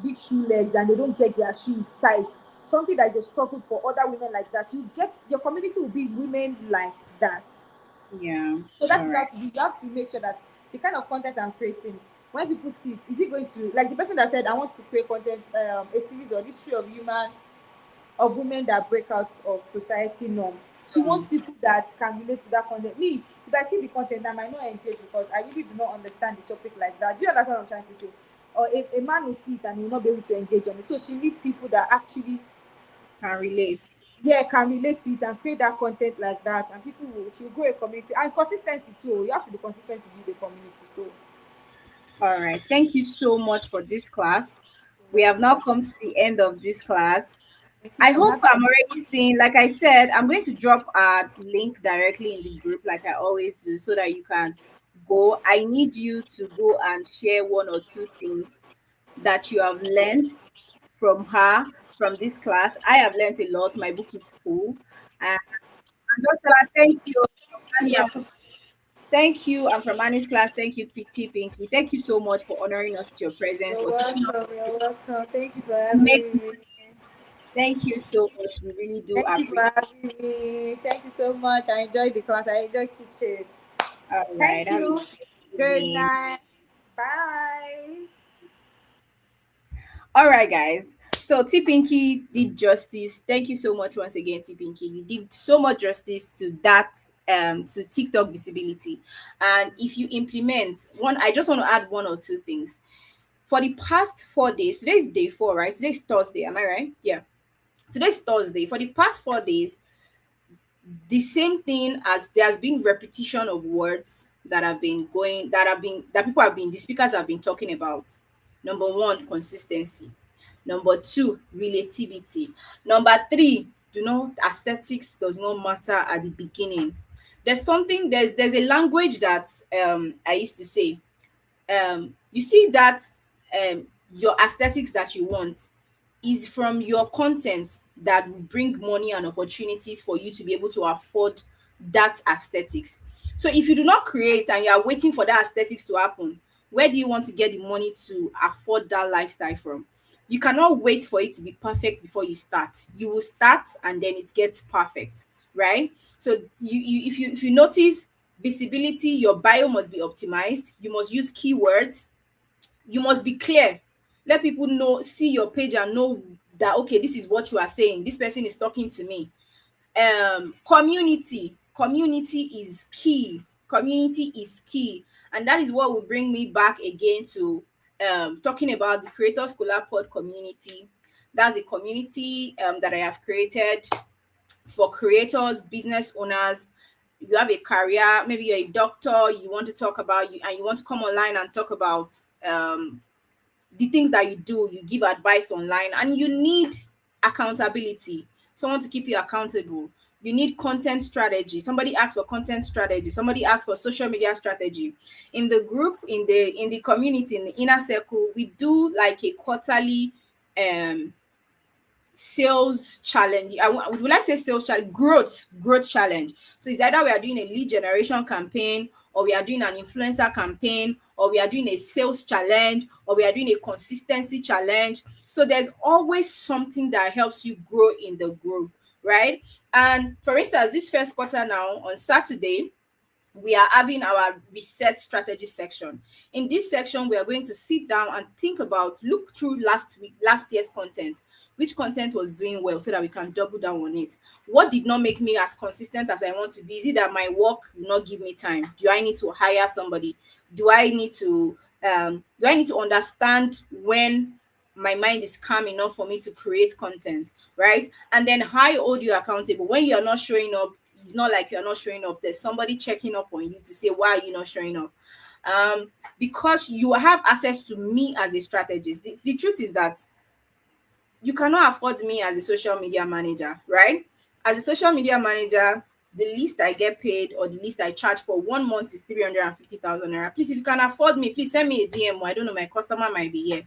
B: big shoe legs and they don't get their shoes size. Something that is a struggle for other women like that. You get your community will be women like that.
A: Yeah.
B: So that
A: All
B: is how
A: right.
B: to be. You have to make sure that the kind of content I'm creating, when people see it, is it going to, like the person that said, I want to create content, a series or history of women that break out of society norms. She wants people that can relate to that content. Me, if I see the content, I might not engage because I really do not understand the topic like that. Do you understand what I'm trying to say? Or a man will see it and he will not be able to engage on it. So she needs people that actually,
A: Can relate.
B: yeah, can relate to it and create that content like that. And people will, she will grow a community. And consistency too. You have to be consistent to build a community. So
A: All right. Thank you so much for this class. We
B: you're
A: have now
B: welcome.
A: come to the end of this class.
B: Thank you
A: I
B: for
A: hope
B: having
A: I'm
B: me.
A: already seeing, like I said, I'm going to drop a link directly in the group, like I always do, so that you can go. I need you to go and share one or two things that you have learned from her, from this class. I have learned a lot. My book is full. And just tell her thank you. Annie, thank you. And from Annie's class, thank you, PT Pinky. Thank you so much for honoring us with your presence,
B: You're
A: for teaching us
B: welcome. You're welcome. Thank you for
A: to make.
B: having me.
A: Thank you so much. We really do
B: Thank you for
A: appreciate.
B: having me. Thank you so much. I enjoyed the class. I enjoyed teaching.
A: All right.
B: Thank
A: Have a
B: you.
A: good
B: Good
A: evening.
B: night. Bye.
A: All right, guys. So T Pinky did justice. Thank you so much once again, T Pinky. You did so much justice to that to TikTok visibility. And if you implement one, I just want to add one or two things. For the past 4 days, today's day four, right? Today's Thursday, am I right? Yeah. Today's Thursday. For the past 4 days, the same thing as there has been repetition of words that have been going that people have been the speakers have been talking about. Number one, consistency. Number two, relativity. Number three, aesthetics does not matter at the beginning. There's a language that I used to say. You see that your aesthetics that you want is from your content that will bring money and opportunities for you to be able to afford that aesthetics. So if you do not create and you are waiting for that aesthetics to happen, where do you want to get the money to afford that lifestyle from? You cannot wait for it to be perfect before you start. You will start and then it gets perfect, right? So if you notice visibility, your bio must be optimized. You must use keywords, you must be clear, let people know, see your page and know that okay, this is what you are saying, this person is talking to me. Community is key. Community is key. And that is what will bring me back again to talking about the Creator Scholar Pod community. That's a community that I have created for creators, business owners. You have a career, maybe you're a doctor, you want to talk about you and you want to come online and talk about um, the things that you do, you give advice online, and you need accountability, someone to keep you accountable. You need content strategy. Somebody asks for content strategy, somebody asks for social media strategy. In the group, in the community, in the inner circle, we do like a quarterly um sales challenge. Would I say sales challenge? Growth challenge. So it's either we are doing a lead generation campaign, or we are doing an influencer campaign, or we are doing a sales challenge, or we are doing a consistency challenge. So there's always something that helps you grow in the group, right? And for instance, this first quarter now on Saturday, we are having our reset strategy section. In this section, we are going to sit down and think about, look through last year's content. Which content was doing well so that we can double down on it? What did not make me as consistent as I want to be? Is it that my work will not give me time? Do I need to hire somebody? Do I need to understand when my mind is calm enough for me to create content, right? And then how I hold you accountable when you are not showing up. It's not like you're not showing up. There's somebody checking up on you to say, why are you not showing up? Because you have access to me as a strategist. The truth is that you cannot afford me as a social media manager, right? As a social media manager, the least I get paid or the least I charge for 1 month is 350,000 naira. Please, if you can afford me, please send me a DM. I don't know, my customer might be here.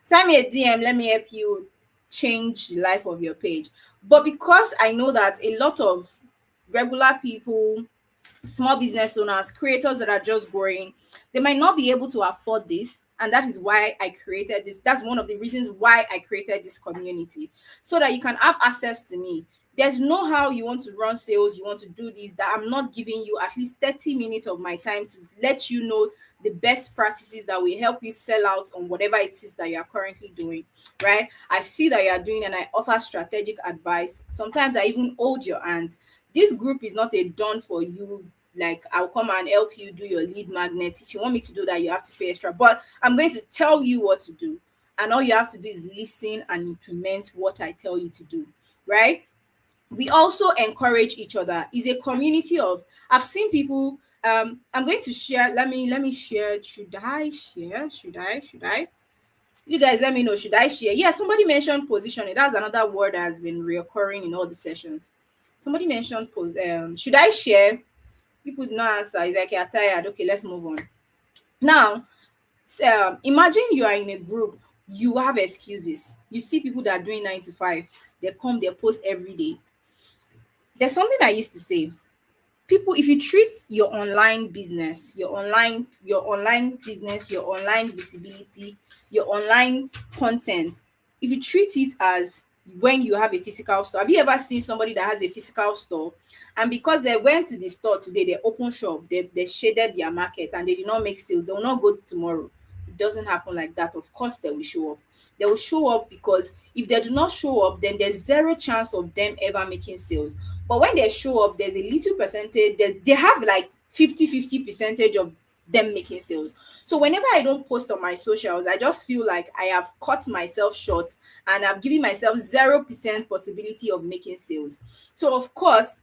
A: Send me a DM. Let me help you change the life of your page. But because I know that a lot of regular people, small business owners, creators that are just growing, they might not be able to afford this. And that is why I created this. That's one of the reasons why I created this community, so that you can have access to me. There's no how you want to run sales, you want to do this, that I'm not giving you at least 30 minutes of my time to let you know the best practices that will help you sell out on whatever it is that you are currently doing, right? I see that you are doing and I offer strategic advice. Sometimes I even hold your hands. This group is not a done for you, like I'll come and help you do your lead magnet. If you want me to do that, you have to pay extra, but I'm going to tell you what to do, and all you have to do is listen and implement what I tell you to do, right? We also encourage each other. Is a community of, I've seen people, I'm going to share. Let me share. Should I You guys let me know, should I share? Yeah, somebody mentioned positioning. That's another word that has been reoccurring in all the sessions. Somebody mentioned should I share? People did not answer. It's like you're tired. Okay, let's move on. Now, imagine you are in a group, you have excuses. You see people that are doing 9 to 5, they come, they post every day. There's something I used to say. People, if you treat your online business, your online business, your online visibility, your online content, if you treat it as when you have a physical store. Have you ever seen somebody that has a physical store, and because they went to the store today, they open shop, they shaded their market and they did not make sales, they will not go tomorrow? It doesn't happen like that. Of course they will show up. They will show up, because if they do not show up, then there's zero chance of them ever making sales. But when they show up, there's a little percentage, they have like 50 percentage of them making sales. So whenever I don't post on my socials, I just feel like I have cut myself short and I'm giving myself 0% possibility of making sales. So of course,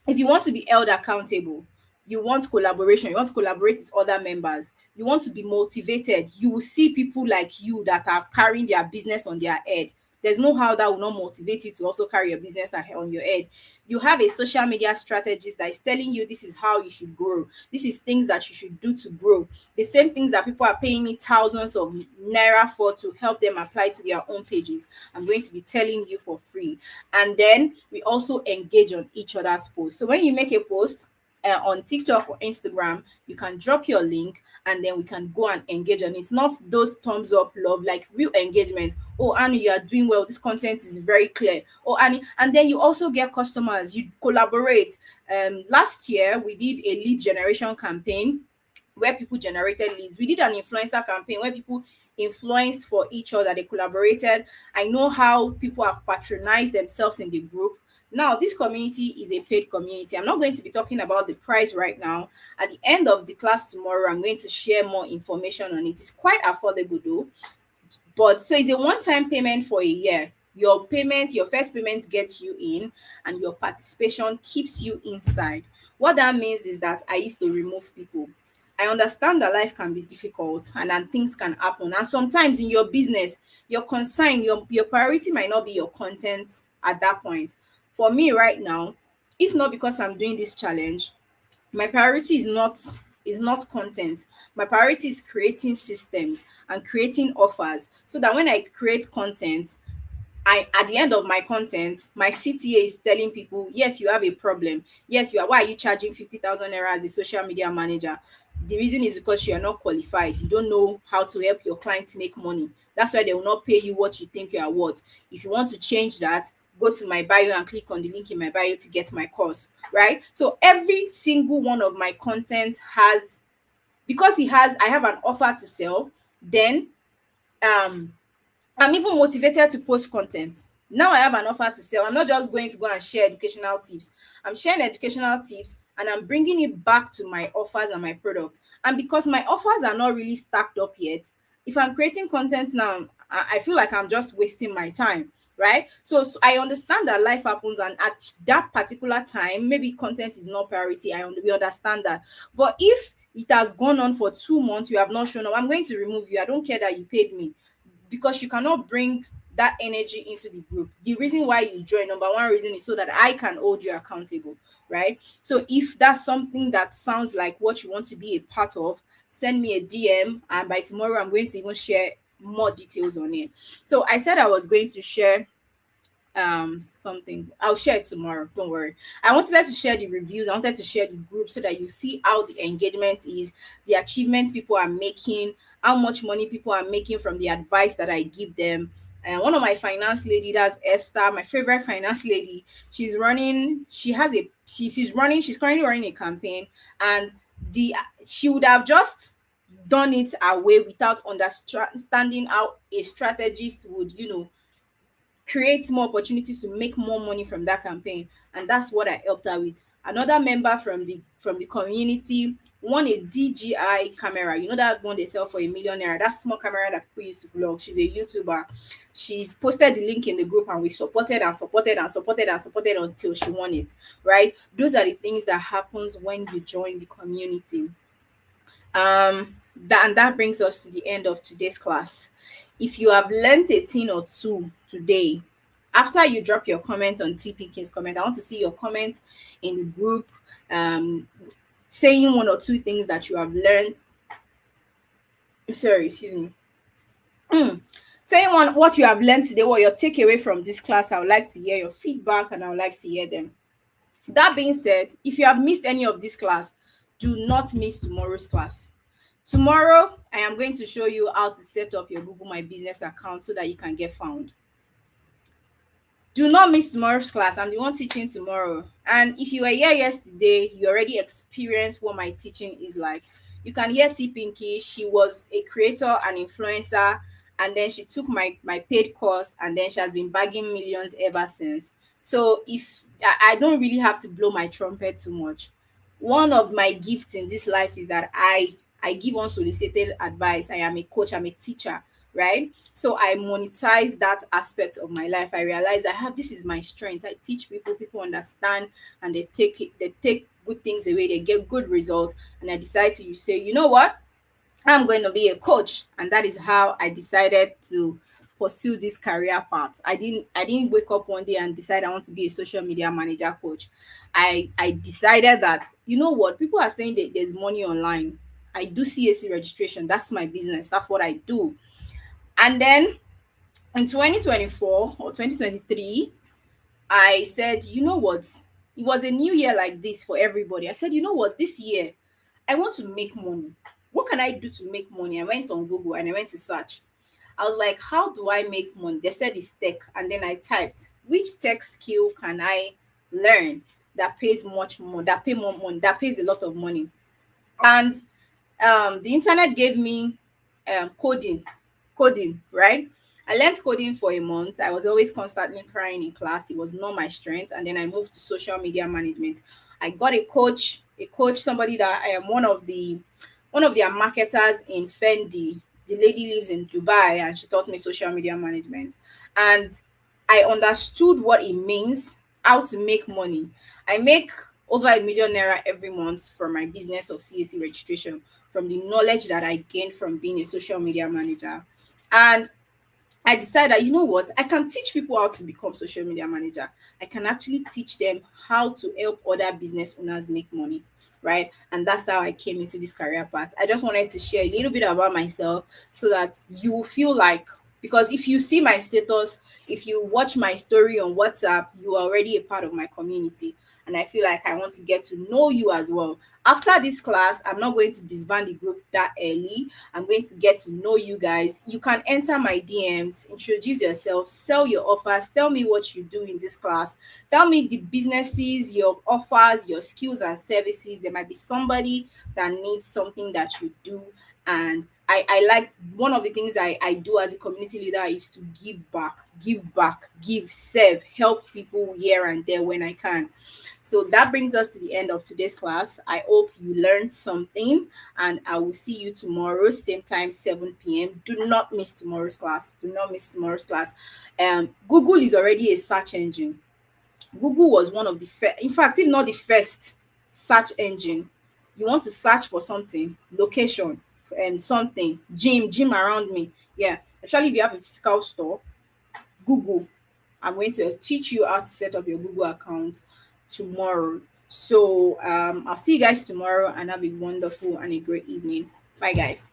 A: if you want to be held accountable, you want collaboration, you want to collaborate with other members, you want to be motivated, you will see people like you that are carrying their business on their head. There's no how that will not motivate you to also carry your business on your head. You have a social media strategist that is telling you this is how you should grow, this is things that you should do to grow, the same things that people are paying me thousands of naira for to help them apply to their own pages. I'm going to be telling you for free. And then we also engage on each other's posts. So when you make a post on TikTok or Instagram, you can drop your link and then we can go and engage on it. Not those thumbs up love, like real engagement. Oh, Annie, you are doing well. This content is very clear. Oh, Annie, and then you also get customers. You collaborate. Last year we did a lead generation campaign where people generated leads. We did an influencer campaign where people influenced for each other. They collaborated. I know how people have patronized themselves in the group. Now, this community is a paid community. I'm not going to be talking about the price right now. At the end of the class tomorrow, I'm going to share more information on it. It's quite affordable though. But so it's a one-time payment for a year. Your payment, your first payment gets you in, and your participation keeps you inside. What that means is that I used to remove people. I understand that life can be difficult and then things can happen. And sometimes in your business, your concern, your priority might not be your content at that point. For me right now, if not because I'm doing this challenge, my priority is not content. My priority is creating systems and creating offers, so that when I create content, I at the end of my content, my CTA is telling people, yes, you have a problem. Yes, you are. Why are you charging 50,000 naira as a social media manager? The reason is because you are not qualified. You don't know how to help your clients make money. That's why they will not pay you what you think you are worth. If you want to change that, go to my bio and click on the link in my bio to get my course, right? So every single one of my content has, because I have an offer to sell, then um I'm even motivated to post content. Now I have an offer to sell. I'm not just going to go and share educational tips. I'm sharing educational tips and I'm bringing it back to my offers and my products. And because my offers are not really stacked up yet, if I'm creating content now, I feel like I'm just wasting my time, right? So I understand that life happens, and at that particular time, maybe content is not priority. We understand that. But if it has gone on for 2 months, you have not shown up, I'm going to remove you. I don't care that you paid me, because you cannot bring that energy into the group. The reason why you join, number one reason, is so that I can hold you accountable, right? So if that's something that sounds like what you want to be a part of, send me a DM, and by tomorrow I'm going to even share more details on it. So I said I was going to share something. I'll share it tomorrow, don't worry. I wanted to share the reviews, I wanted to share the group, so that you see how the engagement is, the achievements people are making, how much money people are making from the advice that I give them. And one of my finance lady, that's Esther, my favorite finance lady, she's currently running a campaign, and the she would have just done it away without understanding how a strategist would, create more opportunities to make more money from that campaign. And that's what I helped her with. Another member from the community won a DJI camera. You know that one they sell for 1 million naira, that small camera that people used to vlog. She's a YouTuber. She posted the link in the group, and we supported and supported and supported and supported until she won it, right? Those are the things that happens when you join the community. That brings us to the end of today's class. If you have learned a thing or two today, after you drop your comment on TP King's comment, I want to see your comment in the group, saying one or two things that you have learned. Sorry, excuse me. Saying what you have learned today, what your takeaway from this class. I would like to hear your feedback, and I would like to hear them. That being said, if you have missed any of this class, do not miss tomorrow's class. Tomorrow, I am going to show you how to set up your Google My Business account so that you can get found. Do not miss tomorrow's class. I'm the one teaching tomorrow. And if you were here yesterday, you already experienced what my teaching is like. You can hear T Pinky. She was a creator and influencer, and then she took my paid course, and then she has been bagging millions ever since. So if I don't really have to blow my trumpet too much. One of my gifts in this life is that I give unsolicited advice. I am a coach, I'm a teacher, right? So I monetize that aspect of my life. I realize I have this is my strength. I teach people understand, and they take good things away, they get good results. And I decide to say, you know what? I'm going to be a coach. And that is how I decided to pursue this career path. I didn't wake up one day and decide I want to be a social media manager coach. I decided that, you know what, people are saying that there's money online. I do CAC registration. That's my business. That's what I do. And then in 2024 or 2023, I said, you know what? It was a new year like this for everybody. I said, you know what? This year, I want to make money. What can I do to make money? I went on Google and I went to search. I was like, how do I make money? They said it's tech. And then I typed, which tech skill can I learn that pays much more, that pay more money, that pays a lot of money? And the internet gave me coding, right? I learned coding for a month. I was always constantly crying in class. It was not my strength. And then I moved to social media management. I got a coach, somebody that I am one of their marketers in Fendi. The lady lives in Dubai and she taught me social media management. And I understood what it means, how to make money. I make over 1 million naira every month from my business of CAC registration, from the knowledge that I gained from being a social media manager. And I decided that, you know what, I can teach people how to become social media manager. I can actually teach them how to help other business owners make money, right? And that's how I came into this career path. I just wanted to share a little bit about myself so that you will feel like, because if you see my status, if you watch my story on WhatsApp, you are already a part of my community. And I feel like I want to get to know you as well. After this class, I'm not going to disband the group that early. I'm going to get to know you guys. You can enter my DMs, introduce yourself, sell your offers, tell me what you do in this class, tell me the businesses, your offers, your skills and services. There might be somebody that needs something that you do. And I like, one of the things I do as a community leader is to give back, give, serve, help people here and there when I can. So that brings us to the end of today's class. I hope you learned something, and I will see you tomorrow, same time, 7 p.m. Do not miss tomorrow's class. Do not miss tomorrow's class. Google is already a search engine. Google was one of the first, in fact, if not the first search engine. You want to search for something, location, something, gym around me. Yeah, especially if you have a physical store, Google. I'm going to teach you how to set up your Google account tomorrow. So I'll see you guys tomorrow and have a wonderful and a great evening. Bye, guys.